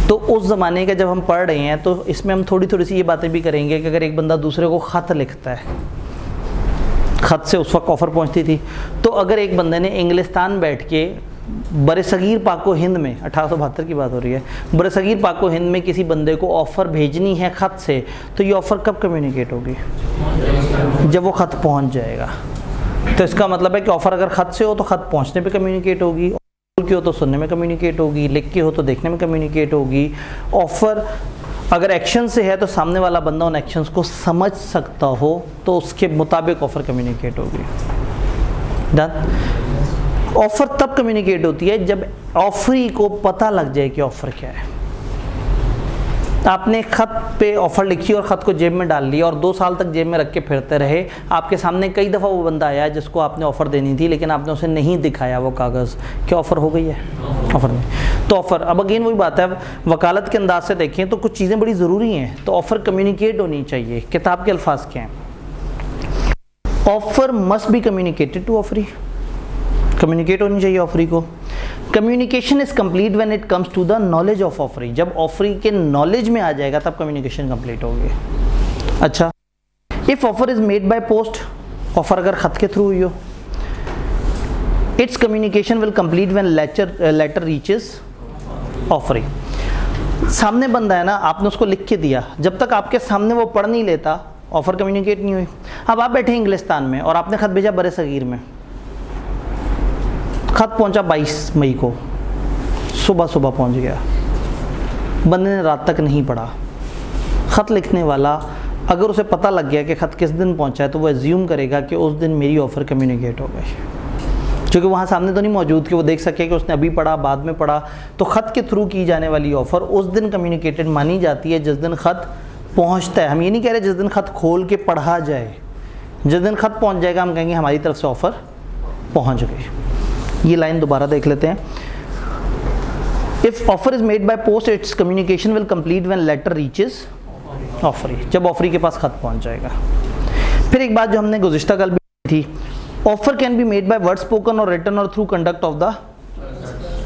तो उस ज़माने का जब हम पढ़ रहे हैं तो इसमें हम थोड़ी थोड़ी सी ये बातें भी करेंगे कि अगर एक बंदा दूसरे को ख़त लिखता है, ख़त से उस वक्त ऑफ़र पहुंचती थी, तो अगर एक बंदे ने इंग्लिस्तान बैठ के बरसगीर पाको हिंद में, 1872 की बात हो रही है, बरसगीर पाको हिंद में किसी बंदे को ऑफ़र भेजनी है ख़त से, तो ये ऑफ़र कब कम्युनिकेट होगी? जब वो ख़त पहुंच जाएगा। तो इसका मतलब है कि ऑफ़र अगर ख़त से हो तो ख़त पहुंचने पे कम्युनिकेट होगी, बोल के हो तो सुनने में कम्युनिकेट होगी, लिख के हो तो देखने में कम्युनिकेट होगी। ऑफ़र अगर एक्शन से है तो सामने वाला बंदा उन एक्शंस को समझ सकता हो तो उसके मुताबिक ऑफ़र कम्युनिकेट होगी। डन? ऑफ़र तब कम्युनिकेट होती है जब ऑफरी को पता लग जाए कि ऑफ़र क्या है। आपने ख़त पे ऑफ़र लिखी और ख़त को जेब में डाल लिया और 2 साल तक जेब में रख के फिरते रहे। आपके सामने कई दफ़ा वो बंदा आया जिसको आपने ऑफ़र देनी थी, लेकिन आपने उसे नहीं दिखाया वो कागज़, क्या ऑफ़र हो गई है? ऑफ़र नहीं। तो ऑफ़र, अब अगेन वही बात है, वकालत के अंदाज से देखें तो कुछ चीज़ें बड़ी ज़रूरी हैं। तो ऑफ़र कम्युनिकेट होनी चाहिए। किताब के अल्फाज क्या हैं? Offer must be communicated to offeree, communicate होनी चाहिए ऑफरी को। Communication is complete when it comes to the knowledge of offeree, जब ऑफरी के नॉलेज में आ जाएगा तब कम्युनिकेशन कंप्लीट होगी। अच्छा, if offer is made by post, offer अगर खत के थ्रू हुई हो, its communication will complete when letter reaches offeree. सामने बंदा है ना, आपने उसको लिख के दिया, जब तक आपके सामने वो पढ़ नहीं लेता ऑफर कम्युनिकेट नहीं हुई। अब आप बैठे इंग्लिस्तान में और आपने खत भेजा बरे सगीर में, खत पहुंचा 22 मई को, सुबह सुबह पहुंच गया, बंदे ने रात तक नहीं पढ़ा। ख़त लिखने वाला अगर उसे पता लग गया कि ख़त किस दिन पहुंचा है तो वो एज्यूम करेगा कि उस दिन मेरी ऑफ़र कम्युनिकेट हो गई, क्योंकि वहाँ सामने तो नहीं मौजूद कि वो देख सके कि उसने अभी पढ़ा बाद में पढ़ा। तो ख़त के थ्रू की जाने वाली ऑफ़र उस दिन कम्युनिकेटेड मानी जाती है जिस दिन ख़त पहुँचता है। हम ये नहीं कह रहे जिस दिन ख़त खोल के पढ़ा जाए, जिस दिन ख़त पहुँच जाएगा हम कहेंगे हमारी तरफ से ऑफ़र पहुँच गई। ये लाइन दोबारा देख लेते हैं। If offer is made by post its communication will complete when letter reaches offeree, जब ऑफरी के पास खत पहुंच जाएगा। फिर एक बात जो हमने गुज़िश्ता कल भी थी, offer can be made by word spoken और रिटन और through conduct of the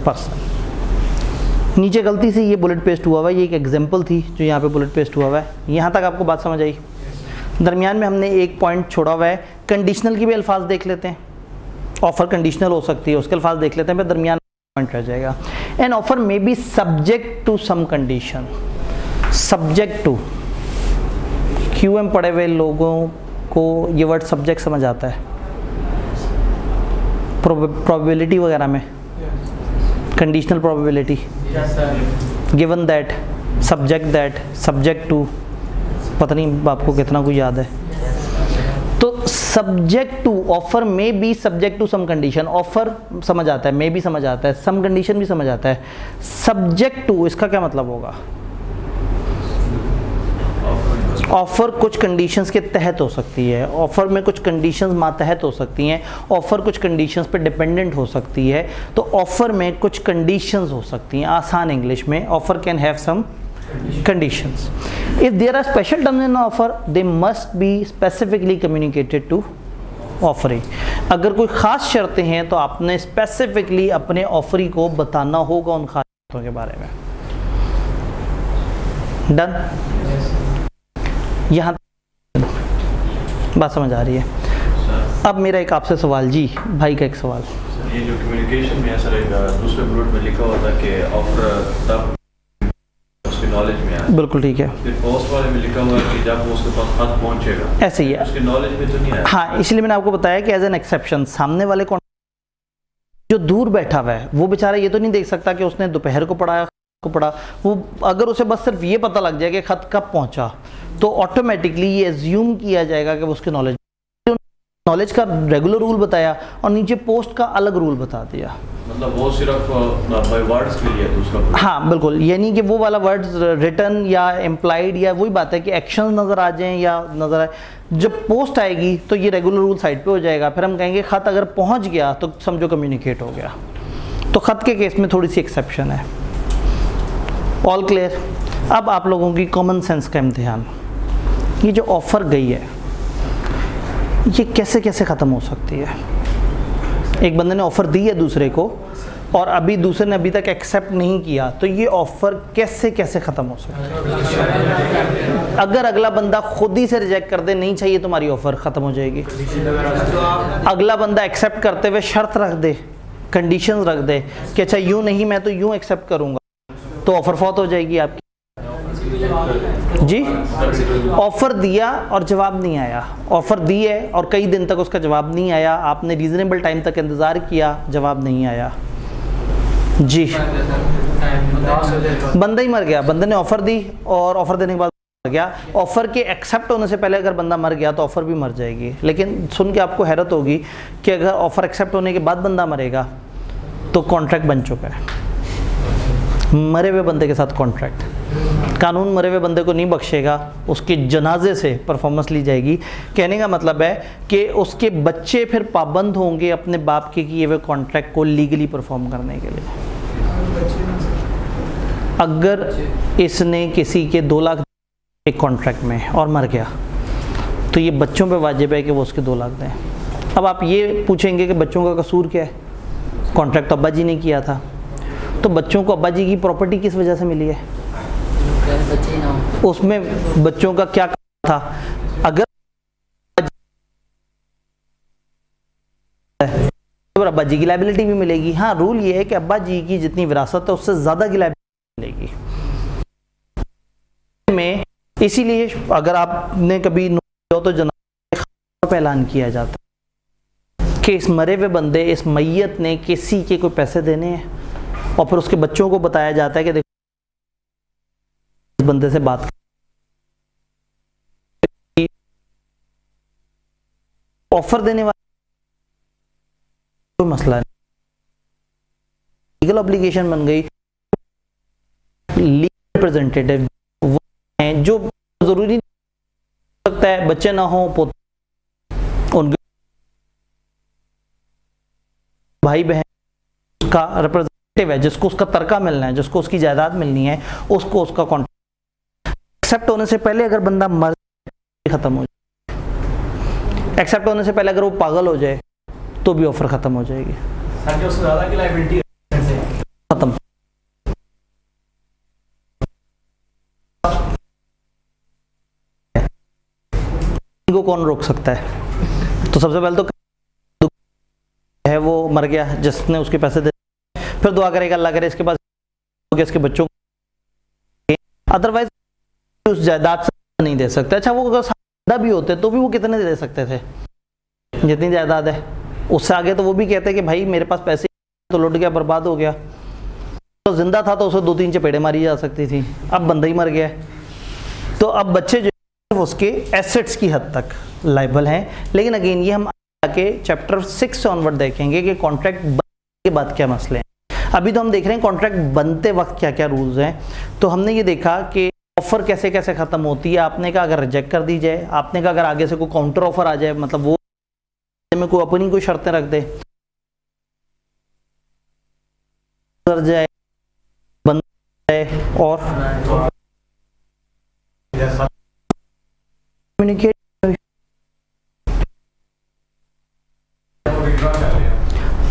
person. नीचे गलती से ये बुलेट पेस्ट हुआ हुआ है, ये एक एग्जाम्पल थी जो यहाँ पे बुलेट पेस्ट हुआ हुआ है। यहाँ तक आपको बात समझ आई? दरमियान में हमने एक पॉइंट छोड़ा हुआ है, कंडीशनल की भी अल्फाज देख लेते हैं। ऑफर कंडीशनल हो सकती है, उसके अल्फाज देख लेते हैं, फिर दरमियान पॉइंट रह जाएगा। An offer may be subject to some condition. Subject to, QM पढ़े हुए लोगों को ये वर्ड सब्जेक्ट समझ आता है प्रोबेबिलिटी वगैरह में, conditional probability, given that, subject to, पता नहीं आपको कितना कुछ याद है। तो subject to, offer may be subject to some condition, offer समझ आता है, मे भी समझ आता है, सम कंडीशन भी समझ आता है। सब्जेक्ट टू इसका क्या मतलब होगा? ऑफर कुछ कंडीशंस के तहत हो सकती है, ऑफर में कुछ कंडीशंस मातहत हो सकती हैं, ऑफर कुछ कंडीशंस पे डिपेंडेंट हो सकती है। तो ऑफर में कुछ कंडीशंस हो सकती हैं। आसान इंग्लिश में offer can have some conditions. If there are special terms in offer, they must be specifically communicated to offeree. अगर कोई ख़ास शर्तें हैं तो आपने स्पेसिफिकली अपने ऑफरी को बताना होगा उन खास शर्तों के बारे में। डन? यहाँ बात समझ आ रही है? अब मेरा एक आपसे सवाल, जी भाई का एक सवाल। ये जो कम्युनिकेशन में सर एक दूसरे बुलेट में लिखा होता है कि ऑफर तब उसके नॉलेज में आया। बिल्कुल ठीक है। फिर पोस्ट वाले में लिखा हुआ है कि जब वो उसके पास खत पहुंचेगा, ऐसे ही है, उसके नॉलेज में तो नहीं आया। हाँ, इसलिए मैंने आपको बताया कि एज एन एक्सेप्शन, सामने वाले कौन जो दूर बैठा हुआ है वो बेचारा ये तो नहीं देख सकता कि उसने दोपहर को पढ़ा को पढ़ा। वो अगर उसे बस सिर्फ ये पता लग जाए कि खत कब पहुंचा तो ऑटोमेटिकली ये एज्यूम किया जाएगा कि वो उसके नॉलेज का रेगुलर रूल बताया और नीचे पोस्ट का अलग रूल बता दिया। मतलब वो सिर्फ बाय वर्ड्स के लिए दूसरा। हाँ बिल्कुल, यानी कि वो वाला वर्ड्स रिटन या इम्प्लाइड या वही बात है कि एक्शन नज़र आ जाएं या नज़र आए। जब पोस्ट आएगी तो ये रेगुलर रूल साइड पे हो जाएगा, फिर हम कहेंगे ख़त अगर पहुंच गया तो समझो कम्युनिकेट हो गया। तो ख़त के केस में थोड़ी सी एक्सेप्शन है। All clear? अब आप लोगों की कॉमन सेंस का इम्तिहान, ये जो ऑफ़र गई है ये कैसे कैसे ख़त्म हो सकती है? एक बंदे ने ऑफ़र दी है दूसरे को और अभी दूसरे ने अभी तक एक्सेप्ट नहीं किया, तो ये ऑफ़र कैसे कैसे ख़त्म हो सकती है? अगर अगला बंदा खुद ही से रिजेक्ट कर दे, नहीं चाहिए तुम्हारी ऑफ़र, ख़त्म हो जाएगी। अगला बंदा एक्सेप्ट करते हुए शर्त रख दे, कंडीशंस रख दे कि अच्छा यूँ नहीं मैं तो यूँ एक्सेप्ट करूँगा, तो ऑफ़र फौत हो जाएगी आपकी। जी, ऑफ़र दिया और जवाब नहीं आया, ऑफ़र दी है और कई दिन तक उसका जवाब नहीं आया, आपने रीज़नेबल टाइम तक इंतज़ार किया, जवाब नहीं आया, जी बंदा ही मर गया। बंदे ने ऑफ़र दी और ऑफ़र देने के बाद मर गया। ऑफ़र के एक्सेप्ट होने से पहले अगर बंदा मर गया तो ऑफ़र भी मर जाएगी। लेकिन सुन के आपको हैरत होगी कि अगर ऑफ़र एक्सेप्ट होने के बाद बंदा मरेगा तो कॉन्ट्रैक्ट बन चुका है। मरे हुए बंदे के साथ कॉन्ट्रैक्ट, कानून मरे हुए बंदे को नहीं बख्शेगा, उसके जनाजे से परफॉर्मेंस ली जाएगी। कहने का मतलब है कि उसके बच्चे फिर पाबंद होंगे अपने बाप के किए हुए कॉन्ट्रैक्ट को लीगली परफॉर्म करने के लिए। अगर इसने किसी के 2 लाख एक कॉन्ट्रैक्ट में और मर गया तो ये बच्चों पे वाजिब है कि वो उसके 2 लाख दें। अब आप ये पूछेंगे कि बच्चों का कसूर क्या है? कॉन्ट्रैक्ट तो अब्बा जी ने किया था, तो बच्चों को अब्बा जी की प्रॉपर्टी किस वजह से मिली है? उसमें बच्चों का क्या था? अगर तो अब्बा जी की लायबिलिटी भी मिलेगी। हाँ, रूल ये है कि अब्बा जी की जितनी विरासत है उससे ज़्यादा की लायबिलिटी मिलेगी में। इसीलिए अगर आपने कभी तो जनाज़े पे ऐलान किया जाता है कि इस मरे हुए बंदे, इस मैयत ने किसी के कोई पैसे देने हैं और फिर उसके बच्चों को बताया जाता है कि देखो इस बंदे से बात ऑफर देने वाला कोई मसला नहीं, लीगल ऑब्लिगेशन बन गई। लीगल रिप्रेजेंटेटिव वो हैं जो जरूरी सकता है बच्चे ना हो, उनके भाई बहन का रिप्रेजेंटेटिव है जिसको उसका तरका मिलना है, जिसको उसकी जायदाद मिलनी है, उसको उसका कॉन्ट्रैक्ट एक्सेप्ट होने से पहले अगर बंदा मर खत्म हो जाए, एक्सेप्ट होने से पहले अगर वो पागल हो जाए तो भी ऑफर खत्म हो जाएगी, उससे ज़्यादा की लायबिलिटी खत्म। को कौन रोक सकता है? तो सबसे पहले तो है वो मर गया जिसने उसके पैसे दे, फिर दुआ करेगा अल्लाह करे इसके पास कि इसके बच्चों को, अदरवाइज उस जायदाद से नहीं दे सकते। अच्छा वो अगर ज़्यादा भी होते तो भी वो कितने दे सकते थे, जितनी जायदाद है उससे आगे तो वो भी कहते कि भाई मेरे पास पैसे तो लुट गया, बर्बाद हो गया। तो जिंदा था तो उसे 2-3 चपेड़े मारी जा सकती थी, अब बंदा ही मर गया है। तो अब बच्चे जो उसके एसेट्स की हद तक लायबल हैं। लेकिन अगेन ये हम आके चैप्टर 6 से ऑनवर्ड देखेंगे कि कॉन्ट्रैक्ट बनने के बाद क्या मसले हैं। अभी तो हम देख रहे हैं कॉन्ट्रैक्ट बनते वक्त क्या क्या रूल्स हैं। तो हमने ये देखा कि ऑफर कैसे कैसे ख़त्म होती है। आपने कहा अगर रिजेक्ट कर दी जाए, आपने कहा अगर आगे से कोई काउंटर ऑफर आ जाए, मतलब वो में कोई अपनी कोई शर्तें रख दे, कर जाए, बंद जाए और कम्युनिकेट।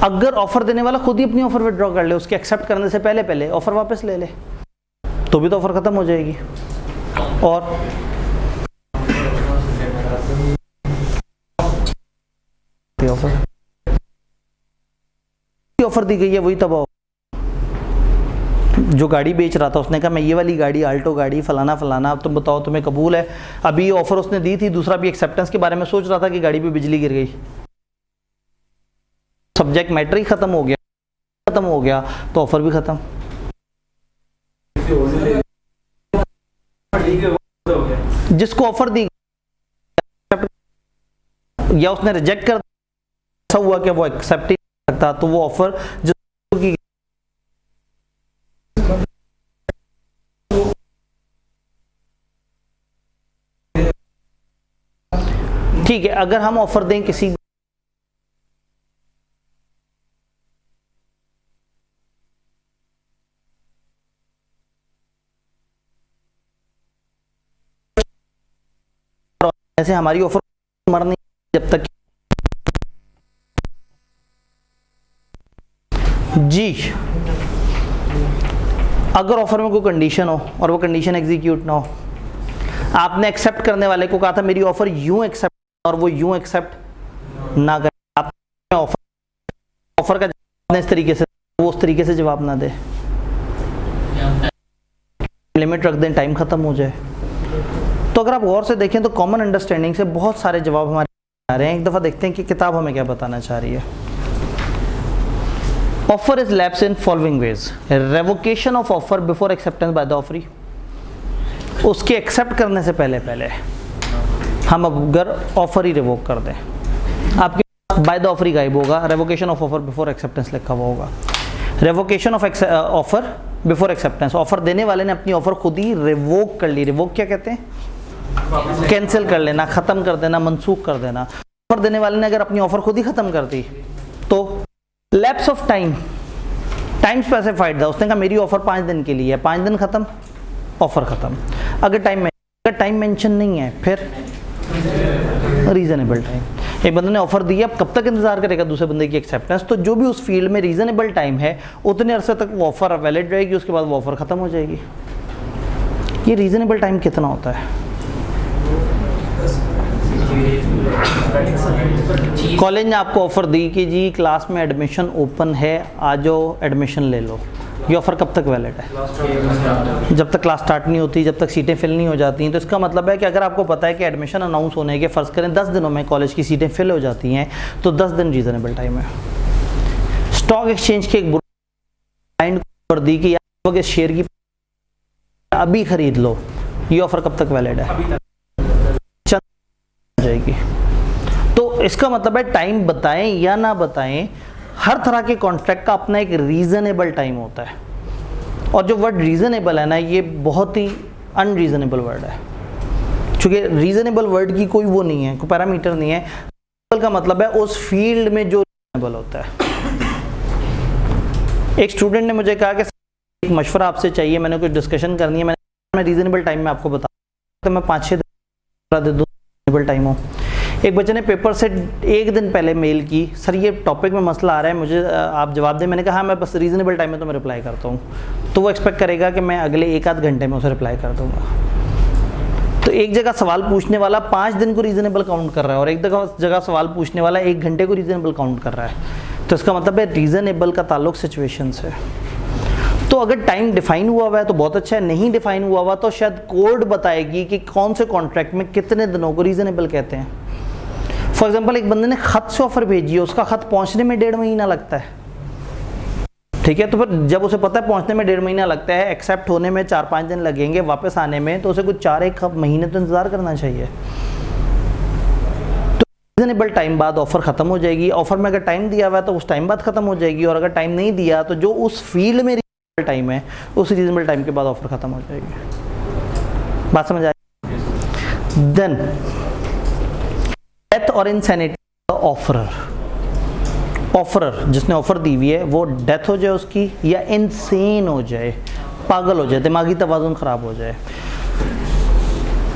अगर ऑफर देने वाला खुद ही अपनी ऑफर विड्रॉ कर ले, उसके एक्सेप्ट करने से पहले पहले ऑफर वापस ले ले, तो भी तो ऑफर खत्म हो जाएगी। और ऑफर दी गई है वही तबाह। जो गाड़ी बेच रहा था उसने कहा मैं ये वाली गाड़ी, आल्टो गाड़ी, फलाना फलाना, अब तुम बताओ तुम्हें कबूल है। अभी ये ऑफर उसने दी थी, दूसरा भी एक्सेप्टेंस के बारे में सोच रहा था कि गाड़ी पे बिजली गिर गई, सब्जेक्ट मैटर ही खत्म हो गया तो ऑफर भी खत्म। जिसको ऑफर दी या उसने रिजेक्ट कर ऐसा हुआ कि वो एक्सेप्ट ही नहीं सकता, तो वो ऑफर जिसकी ठीक है। अगर हम ऑफर दें किसी ऐसे, हमारी ऑफर मरनी जब तक जी, अगर ऑफर में कोई कंडीशन हो और वो कंडीशन एग्जीक्यूट ना हो, आपने एक्सेप्ट करने वाले को कहा था मेरी ऑफर यूं एक्सेप्ट, और वो यूं एक्सेप्ट ना करे, आपने ऑफर का जवाब इस तरीके से, वो उस तरीके से जवाब ना दे, लिमिट रख दें, टाइम खत्म हो जाए। तो अगर आप गौर से देखें तो कॉमन अंडरस्टैंडिंग से बहुत सारे जवाब हमारे आ रहे हैं। एक दफ़ा देखते हैं कि किताब हमें क्या बताना चाह रही है। Offer is lapse in following veg: revocation of offer before acceptance by the offeree, उसके एक्सेप्ट करने से पहले पहले हम अगर ऑफर ही रिवोक कर दें, आपके बाय द ऑफरी गायब होगा, revocation of offer before acceptance लिखा हुआ होगा। Revocation of offer before acceptance, offer देने वाले ने अपनी ऑफर खुद ही रिवोक कर ली। रिवोक क्या कहते हैं? कैंसिल कर लेना, ख़त्म कर देना, मनसूख कर देना। ऑफर देने वाले ने अगर अपनी ऑफर खुद ही ख़त्म कर दी तो lapse of time, time specified था, उसने कहा मेरी ऑफर 5 दिन के लिए है, 5 दिन ख़त्म, ऑफर ख़त्म। अगर टाइम मेंशन नहीं है फिर रीज़नेबल टाइम। एक बंदे ने ऑफर दी, अब कब तक इंतजार करेगा दूसरे बंदे की एक्सेप्टेंस? तो जो भी उस फील्ड में रीज़नेबल टाइम है उतने अरसे तक वो ऑफर वैलिड रहेगी, उसके बाद वो ऑफर ख़त्म हो जाएगी। ये रीज़नेबल टाइम कितना होता है? कॉलेज ने आपको ऑफर दी कि जी क्लास में एडमिशन ओपन है, आ जाओ एडमिशन ले लो, ये ऑफ़र कब तक वैलिड है? जब तक क्लास स्टार्ट नहीं होती, जब तक सीटें फिल नहीं हो जाती हैं। तो इसका मतलब है कि अगर आपको पता है कि एडमिशन अनाउंस होने के फ़र्ज़ करें 10 दिनों में कॉलेज की सीटें फिल हो जाती हैं, तो 10 दिन रीज़नेबल टाइम है। स्टॉक एक्सचेंज के एक ऑफर दी कि आप इस शेयर की अभी खरीद लो, ये ऑफ़र कब तक वैलिड है? जाएगी। तो इसका मतलब है टाइम बताएं या ना बताएं, हर तरह के कॉन्ट्रैक्ट का अपना एक रीज़नेबल टाइम होता है। और जो वर्ड रीज़नेबल है ना, ये बहुत ही अनरीज़नेबल वर्ड है, क्योंकि रीज़नेबल वर्ड की कोई वो नहीं है, कोई पैरामीटर नहीं है। रीज़नेबल का मतलब है उस फील्ड में जो रीज़नेबल होता है। एक स्टूडेंट ने मुझे कहा कि एक मशवरा आपसे चाहिए, मैंने कुछ डिस्कशन करनी है, मैं रीज़नेबल टाइम में आपको बता, तो मैं 5-6 दिन दे दूँ टाइम हो। एक बच्चे ने पेपर से 1 दिन पहले मेल की, सर ये टॉपिक में मसला आ रहा है, मुझे आप जवाब दें। मैंने कहा हाँ मैं बस रीज़नेबल टाइम में तो मैं रिप्लाई करता हूँ। तो वो एक्सपेक्ट करेगा कि मैं अगले 1-8 घंटे में उसे रिप्लाई कर दूँगा। तो एक जगह सवाल पूछने वाला 5 दिन को रीज़नेबल काउंट कर रहा है और एक जगह सवाल पूछने वाला 1 घंटे को रीज़नेबल काउंट कर रहा है। तो इसका मतलब है रीज़नेबल का ताल्लुक सिचुएशन से। तो अगर टाइम डिफाइन हुआ है तो बहुत अच्छा है, नहीं डिफाइन हुआ तो शायद कोड बताएगी कि कौन से कॉन्ट्रैक्ट में कितने दिनों को रीजनेबल कहते हैं। फॉर एग्जांपल एक बंदे ने खत से ऑफर भेजी है, उसका खत पहुंचने में 1.5 महीना लगता है, ठीक है, तो फिर जब उसे पता है पहुंचने में 1.5 महीना लगता है, एक्सेप्ट होने में 4-5 दिन लगेंगे, वापस आने में तो उसे कुछ 4-1 महीने तो इंतजार करना चाहिए। तो रीजनेबल टाइम बाद ऑफर खत्म हो जाएगी। ऑफर में अगर टाइम दिया हुआ है तो उस टाइम बाद खत्म हो जाएगी, और अगर टाइम नहीं दिया तो जो उस फील्ड में रीजनेबल टाइम है उस रीजनेबल टाइम के बाद ऑफर खत्म हो जाएगी। बात समझ आई? देन डेथ और इंसैनिटी ऑफरर, ऑफरर जिसने ऑफर दी हुई है वो डेथ हो जाए उसकी, या इनसेन हो जाए, पागल हो जाए, दिमागी तवाज़ुन खराब हो जाए।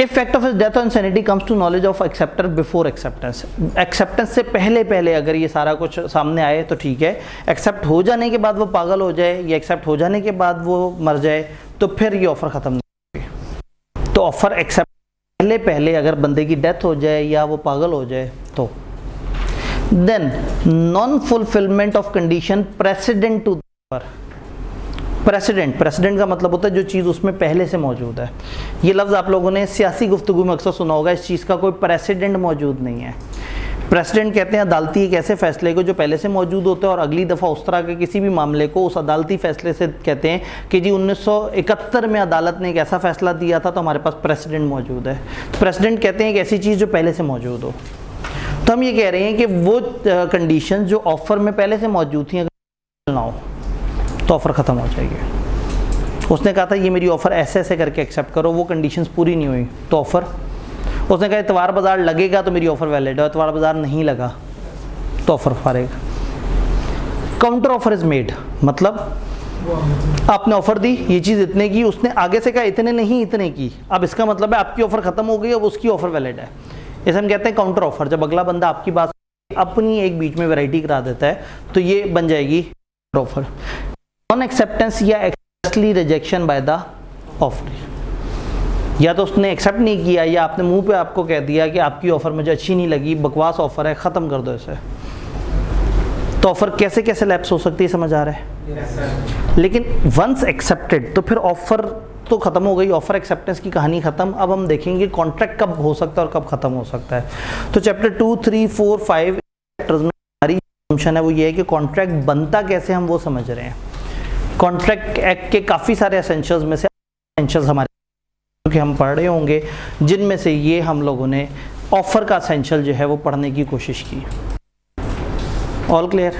If fact of his death और insanity comes to knowledge of accepter before acceptance, acceptance से पहले पहले अगर ये सारा कुछ सामने आए तो ठीक है, एक्सेप्ट हो जाने के बाद वो पागल हो जाए या एक्सेप्ट हो जाने के बाद वो मर जाए तो फिर ये ऑफर ख़त्म नहीं होगी। तो ऑफर एक्सेप्ट पहले पहले अगर बंदे की डेथ हो जाए या वो पागल हो जाए तो। Then non fulfilment of condition precedent to offer, precedent, precedent का मतलब होता है जो चीज़ उसमें पहले से मौजूद है। ये लफ्ज़ आप लोगों ने सियासी गुफ्तगू में अक्सर सुना होगा, इस चीज़ का कोई प्रेसिडेंट मौजूद नहीं है। प्रेसिडेंट कहते हैं अदालती एक ऐसे फैसले को जो पहले से मौजूद होता है और अगली दफ़ा उस तरह के किसी भी मामले को उस अदालती फैसले से कहते हैं कि जी 1971 में अदालत ने एक ऐसा फैसला दिया था तो हमारे पास प्रेसिडेंट मौजूद है। तो प्रेसिडेंट कहते हैं एक ऐसी चीज़ जो पहले से मौजूद हो। तो हम ये कह रहे हैं कि वो कंडीशन जो ऑफ़र में पहले से मौजूद थी अगर ना हो तो ऑफ़र ख़त्म हो जाएगी। उसने कहा था ये मेरी ऑफ़र ऐसे ऐसे करके एक्सेप्ट करो, वो कंडीशंस पूरी नहीं हुई तो ऑफ़र, उसने कहा इतवार बाज़ार लगेगा तो मेरी ऑफ़र वैलिड है, इतवार बाज़ार नहीं लगा तो ऑफ़र फारेगा। काउंटर ऑफ़र इज़ मेड, मतलब आपने ऑफ़र दी ये चीज़ इतने की, उसने आगे से कहा इतने नहीं इतने की, अब इसका मतलब है आपकी ऑफ़र ख़त्म हो गई, अब उसकी ऑफ़र वैलिड है। इसे हम कहते हैं काउंटर ऑफ़र। जब अगला बंदा आपकी बात अपनी एक बीच में वैरायटी करा देता है तो ये बन जाएगी ऑफ़र। नॉन एक्सेप्टेंस या expressly rejection by the offer, या तो उसने एक्सेप्ट नहीं किया या आपने मुंह पे आपको कह दिया कि आपकी ऑफ़र मुझे अच्छी नहीं लगी, बकवास ऑफ़र है, ख़त्म कर दो इसे। तो ऑफ़र कैसे कैसे लैप्स हो सकती है, समझ आ रहा है? लेकिन वंस एक्सेप्टेड तो फिर ऑफ़र तो ख़त्म हो गई, ऑफ़र एक्सेप्टेंस की कहानी ख़त्म। अब हम देखेंगे कॉन्ट्रैक्ट कब हो सकता है और कब ख़त्म हो सकता है। तो चैप्टर 2, 3, 4, 5 चैप्टर्स में हमारी फंक्शन है वो ये है कि कॉन्ट्रैक्ट बनता कैसे हम वो समझ रहे हैं। कॉन्ट्रैक्ट एक्ट के काफ़ी सारे एसेंशियल्स में से एसेंशियल्स हमारे कि हम पढ़ रहे होंगे, जिनमें से ये हम लोगों ने ऑफ़र का एसेंशियल जो है वो पढ़ने की कोशिश की। All clear?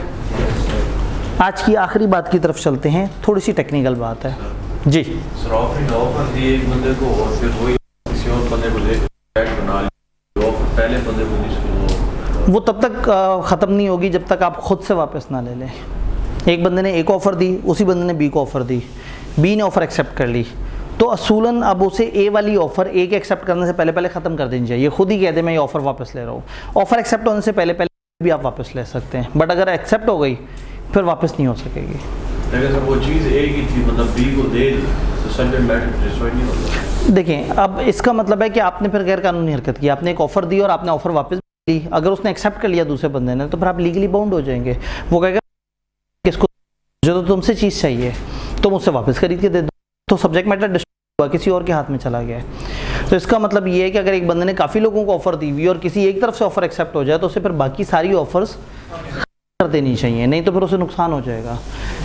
आज की आखिरी बात की तरफ चलते हैं, थोड़ी सी टेक्निकल बात है जी। सर ऑफर दी एक बंदे को और फिर वही किसी और बंदे को दे बना ली, ऑफर पहले बंदे को जिसको वो तब तक ख़त्म नहीं होगी जब तक आप खुद से वापस ना ले लें। एक बंदे ने एक ऑफ़र दी, उसी बंदे ने बी को ऑफ़र दी, बी ने ऑफ़र एक्सेप्ट कर ली, तो असूलन अब उसे ए वाली ऑफ़र ए के एक्सेप्ट करने से पहले पहले ख़त्म कर देनी चाहिए। खुद ही कह दे मैं ये ऑफ़र वापस ले रहा हूँ। ऑफ़र एक्सेप्ट होने से पहले पहले भी आप वापस ले सकते हैं, बट अगर एक्सेप्ट हो गई फिर वापस नहीं हो सकेगी। अगर सर वो चीज़ ए की थी मतलब बी को दे तो सब्जेक्ट मैटर डिस्ट्रॉय नहीं होता। देखें अब इसका मतलब है कि आपने फिर गैर कानूनी हरकत की, आपने एक ऑफ़र दी और आपने ऑफ़र वापस ली। अगर उसने एक्सेप्ट कर लिया दूसरे बंदे ने तो फिर आप लीगली बाउंड हो जाएंगे। वो कहेगा किसको जो तो तुमसे चीज़ चाहिए तो मुझसे वापस खरीद के दे दो, तो सब्जेक्ट मैटर डिस्ट्रॉय हुआ, किसी और के हाथ में चला गया है। तो इसका मतलब ये है कि अगर एक बंदे ने काफ़ी लोगों को ऑफ़र दी हुई और किसी एक तरफ से ऑफ़र एक्सेप्ट हो जाए तो उसे फिर बाकी सारी ऑफ़र्स कर देनी चाहिए, नहीं तो फिर उसे नुकसान हो जाएगा।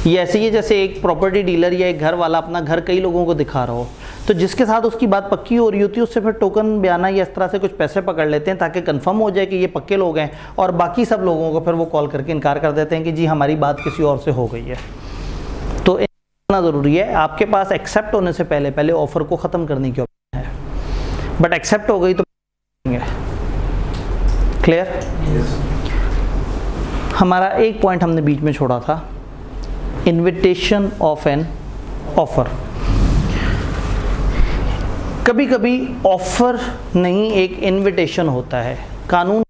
ये ऐसे ही है जैसे एक प्रॉपर्टी डीलर या एक घर वाला अपना घर कई लोगों को दिखा रहा हो, तो जिसके साथ उसकी बात पक्की हो रही होती है उससे फिर टोकन बयाना या इस तरह से कुछ पैसे पकड़ लेते हैं ताकि कंफर्म हो जाए कि ये पक्के लोग हैं, और बाकी सब लोगों को फिर वो कॉल करके इनकार कर देते हैं कि जी हमारी बात किसी और से हो गई है। तो इतना ज़रूरी है, आपके पास एक्सेप्ट होने से पहले पहले ऑफ़र को ख़त्म करने की ऑप्शन है, बट एक्सेप्ट हो गई तो क्लियर? हमारा एक पॉइंट हमने बीच में छोड़ा था, इन्विटेशन ऑफ एन ऑफर। कभी कभी ऑफर नहीं एक इन्विटेशन होता है। कानून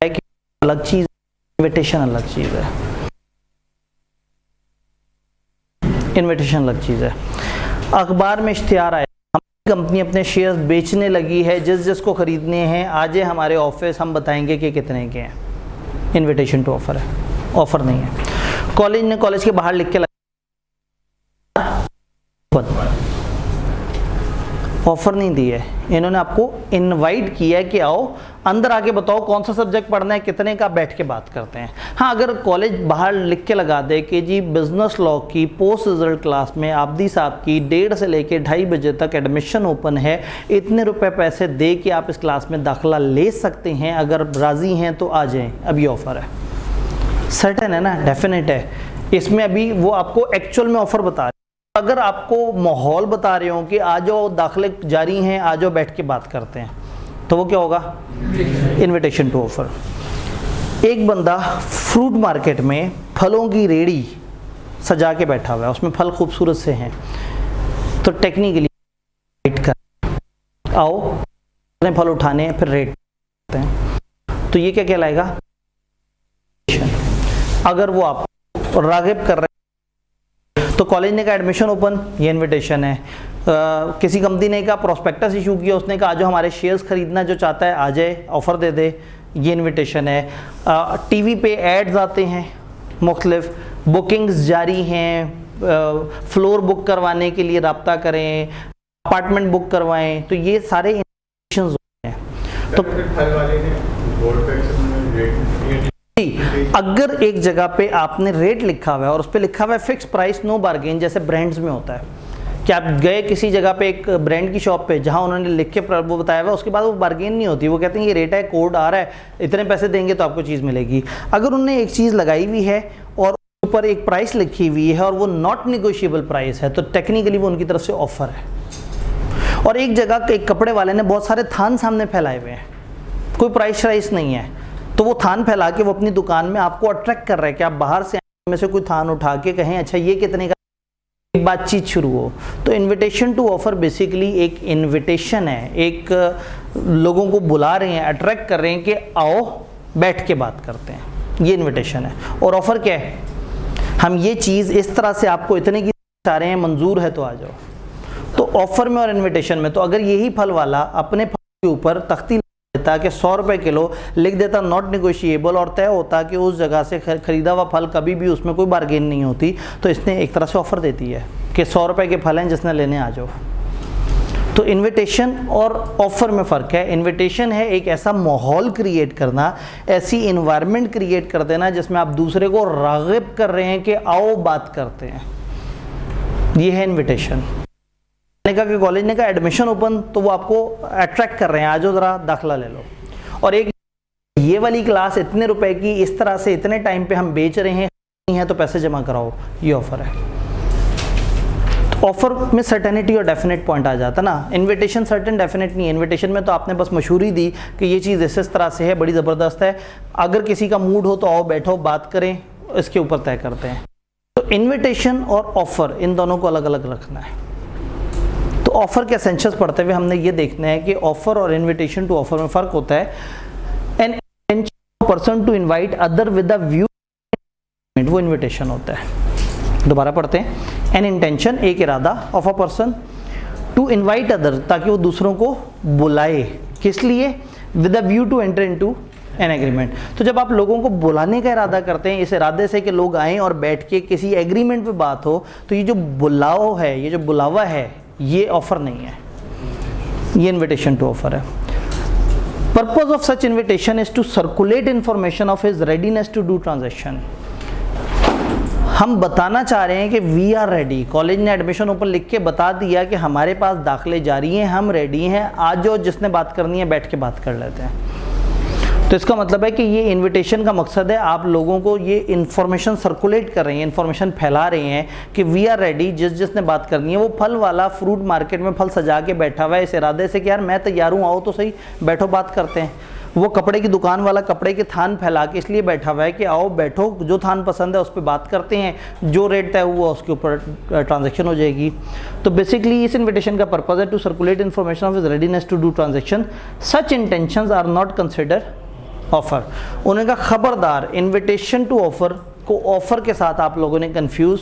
है कि अलग चीज़, इन्विटेशन अलग चीज़ है। इन्विटेशन अलग चीज़ है। अखबार में इश्तिहार आया, हमारी कंपनी अपने शेयर्स बेचने लगी है, जिस जिसको खरीदने हैं आ जाए हमारे ऑफिस, हम बताएंगे कि कितने के हैं। इन्विटेशन टू ऑफर है, ऑफर नहीं है। कॉलेज ने कॉलेज के बाहर लिख के लगा ऑफर नहीं दी है, इन्होंने आपको इनवाइट किया है कि आओ अंदर आके बताओ कौन सा सब्जेक्ट पढ़ना है, कितने का, बैठ के बात करते हैं। हाँ, अगर कॉलेज बाहर लिख के लगा दे कि जी बिजनेस लॉ की पोस्ट रिजल्ट क्लास में आबदी साहब की 1:30 से लेके 2:30 बजे तक एडमिशन ओपन है, इतने रुपए पैसे दे के आप इस क्लास में दाखिला ले सकते हैं, अगर राज़ी हैं तो आ जाएं, अभी ऑफ़र है। सर्टेन है ना, डेफिनेट है। इसमें अभी वो आपको एक्चुअल में ऑफ़र बता रहे हैं। अगर आपको माहौल बता रहे हो कि आ जाओ दाखिले जारी हैं, आ जाओ बैठ के बात करते हैं, तो वो क्या होगा? Invitation to offer. एक बंदा फ्रूट मार्केट में फलों की रेड़ी सजा के बैठा हुआ है, उसमें फल खूबसूरत से हैं, तो टेक्निकली वेट कर आओ अपने फल उठाने हैं, फिर रेट करते हैं, तो ये क्या कहलाएगा? अगर वो आप रागिब कर रहे हैं तो कॉलेज ने कहा एडमिशन ओपन, ये इनविटेशन है। किसी कंपनी ने कहा प्रोस्पेक्टस इशू किया, उसने कहा जो हमारे शेयर्स खरीदना जो चाहता है आ जाए, ऑफ़र दे दे, ये इनविटेशन है। टीवी पे एड्स आते हैं, मुख्तलिफ बुकिंग्स जारी हैं, फ्लोर बुक करवाने के लिए रब्ता करें, अपार्टमेंट बुक करवाएं, तो ये सारे इन्विटेशंस होते हैं। तो फल वाले ने बोर्ड पे रेट, अगर एक जगह पे आपने रेट लिखा हुआ है और उस पर लिखा हुआ है फिक्स प्राइस नो बार्गेन, जैसे ब्रांड्स में होता है कि आप गए किसी जगह पे एक ब्रांड की शॉप पे जहां उन्होंने लिख के वो बताया हुआ, उसके बाद वो बार्गेन नहीं होती, वो कहते हैं ये रेट है, कोड आ रहा है, इतने पैसे देंगे तो आपको चीज़ मिलेगी। अगर उन्होंने एक चीज़ लगाई हुई है और ऊपर एक प्राइस लिखी हुई है और वो नॉट निगोशिएबल प्राइस है, तो टेक्निकली वो उनकी तरफ से ऑफर है। और एक जगह एक कपड़े वाले ने बहुत सारे थान सामने फैलाए हुए हैं, कोई प्राइस नहीं है, तो वो थान फैला के वो अपनी दुकान में आपको अट्रैक्ट कर रहा है कि आप बाहर से में से कोई थान उठा के कहें अच्छा ये कितने का, बातचीत शुरू हो। तो इनविटेशन टू ऑफर बेसिकली एक इनविटेशन है, एक लोगों को बुला रहे हैं, अट्रैक्ट कर रहे हैं कि आओ बैठ के बात करते हैं, ये इनविटेशन है। और ऑफर क्या है? हम ये चीज़ इस तरह से आपको इतने की चाह रहे हैं, मंजूर है तो आ जाओ। तो ऑफर में और इनविटेशन में, तो अगर यही फल वाला अपने फल के ऊपर तख्ती देता कि 100 रुपये किलो लिख देता नॉट निगोशिएबल, और तय होता कि उस जगह से खरीदा हुआ फल कभी भी उसमें कोई बार्गेन नहीं होती, तो इसने एक तरह से ऑफ़र देती है कि 100 रुपये के फल हैं जिसने लेने आ जाओ। तो इनविटेशन और ऑफ़र में फ़र्क है। इनविटेशन है एक ऐसा माहौल क्रिएट करना, ऐसी इन्वायरमेंट क्रिएट कर देना जिसमें आप दूसरे को राग़िब कर रहे हैं कि आओ बात करते हैं, ये है इनविटेशन। कहा कि कॉलेज ने कहा एडमिशन ओपन, तो वो आपको अट्रैक्ट कर रहे हैं, आज ज़रा दाखिला ले लो। और एक ये वाली क्लास इतने रुपए की इस तरह से इतने टाइम पे हम बेच रहे हैं तो पैसे जमा कराओ, ये ऑफ़र है। तो ऑफ़र में सर्टेनिटी और डेफिनेट पॉइंट आ जाता ना। इनविटेशन सर्टेन डेफिनेट नहीं है। इनविटेशन में तो आपने बस मशहूरी दी कि ये चीज़ इस तरह से है, बड़ी ज़बरदस्त है, अगर किसी का मूड हो तो आओ बैठो बात करें, इसके ऊपर तय करते हैं। तो इन्विटेशन और ऑफ़र इन दोनों को अलग अलग रखना है। तो ऑफ़र के एसेंशियल्स पढ़ते हुए हमने ये देखना है कि ऑफ़र और इनविटेशन टू ऑफ़र में फ़र्क होता है। An intention person to invite other with the view, वो इनविटेशन होता है। दोबारा पढ़ते हैं। एन इंटेंशन, एक इरादा, of a person to invite other, ताकि वो दूसरों को बुलाए, किस लिए? With the view to enter into an agreement. तो जब आप लोगों को बुलाने का इरादा करते हैं, इस इरादे से कि लोग आएँ और बैठ के किसी एग्रीमेंट पे बात हो, तो ये जो बुलाओ है, ये जो बुलावा है, ये ऑफर नहीं है, ये इनविटेशन टू ऑफर है। Purpose of such invitation is to circulate information of his readiness to do transaction. हम बताना चाह रहे हैं कि वी आर रेडी। कॉलेज ने एडमिशन ओपन लिख के बता दिया कि हमारे पास दाखिले जारी हैं, हम रेडी हैं, आज जो जिसने बात करनी है बैठ के बात कर लेते हैं। तो इसका मतलब है कि ये इनविटेशन का मकसद है आप लोगों को ये इन्फॉर्मेशन सर्कुलेट कर रहे हैं, इन्फॉर्मेशन फैला रहे हैं कि वी आर रेडी, जिसने बात करनी है। वो फल वाला फ्रूट मार्केट में फल सजा के बैठा हुआ है इस इरादे से कि यार मैं तैयार हूँ, आओ तो सही, बैठो बात करते हैं। वो कपड़े की दुकान वाला कपड़े के थान फैला के इसलिए बैठा हुआ है कि आओ बैठो, जो थान पसंद है उस पर बात करते हैं, जो रेट तय हुआ उसके ऊपर ट्रांजैक्शन हो जाएगी। तो बेसिकली इस इन्विटेशन का पर्पज है to circulate information of his readiness to do transaction. Such intentions are not consider offer. उन्होंने कहा खबरदार, इनविटेशन टू ऑफर को ऑफर के साथ आप लोगों ने कंफ्यूज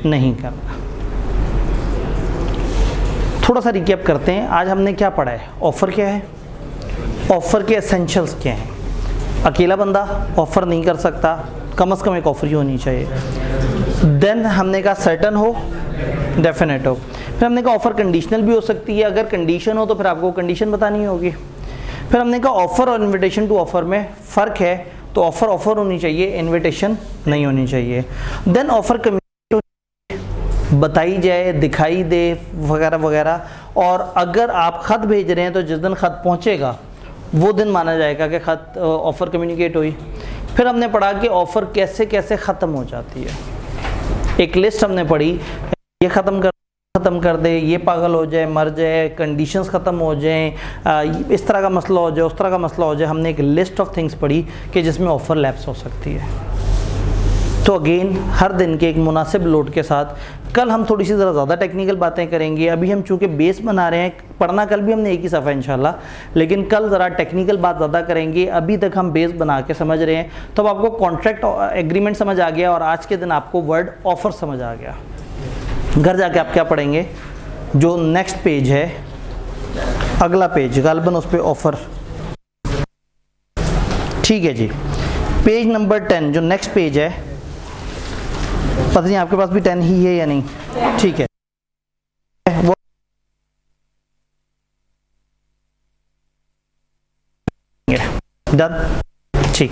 नहीं करना। थोड़ा सा रिकैप करते हैं, आज हमने क्या पढ़ा है, ऑफर क्या है, ऑफर के एसेंशियल्स क्या हैं। अकेला बंदा ऑफर नहीं कर सकता, कम से कम एक ऑफर ही होनी चाहिए। देन हमने कहा सर्टन हो, डेफिनेट हो। फिर हमने कहा ऑफ़र कंडीशनल भी हो सकती है, अगर कंडीशन हो तो फिर आपको कंडीशन बतानी होगी। फिर हमने कहा ऑफ़र और इन्विटेशन टू ऑफ़र में फ़र्क है, तो ऑफ़र ऑफ़र होनी चाहिए, इन्विटेशन नहीं होनी चाहिए। देन ऑफ़र कम्युनिकेट बताई जाए, दिखाई दे वगैरह वगैरह, और अगर आप ख़त भेज रहे हैं तो जिस दिन ख़त पहुंचेगा वो दिन माना जाएगा कि ख़त ऑफ़र कम्युनिकेट हुई। फिर हमने पढ़ा कि ऑफ़र कैसे कैसे ख़त्म हो जाती है, एक लिस्ट हमने पढ़ी, ये ख़त्म कर दे, ये पागल हो जाए, मर जाए, कंडीशंस ख़त्म हो जाएं, इस तरह का मसला हो जाए, उस तरह का मसला हो जाए। हमने एक लिस्ट ऑफ थिंग्स पढ़ी कि जिसमें ऑफ़र लैप्स हो सकती है। तो अगेन हर दिन के एक मुनासिब लोड के साथ कल हम थोड़ी सी ज़्यादा टेक्निकल बातें करेंगे। अभी हम चूँकि बेस बना रहे हैं, पढ़ना कल भी हमने एक ही सफ़ा इंशाल्लाह, लेकिन कल ज़रा टेक्निकल बात ज़्यादा करेंगे। अभी तक हम बेस बना के समझ रहे हैं, तो अब आपको कॉन्ट्रैक्ट एग्रीमेंट समझ आ गया और आज के दिन आपको वर्ड ऑफ़र समझ आ गया। घर जाके आप क्या पढ़ेंगे, जो नेक्स्ट पेज है, अगला पेज गालिबन उस पर ऑफ़र, ठीक है जी, पेज नंबर 10 जो नेक्स्ट पेज है, पता नहीं आपके पास भी 10 ही है या नहीं, ठीक है वो डन, ठीक।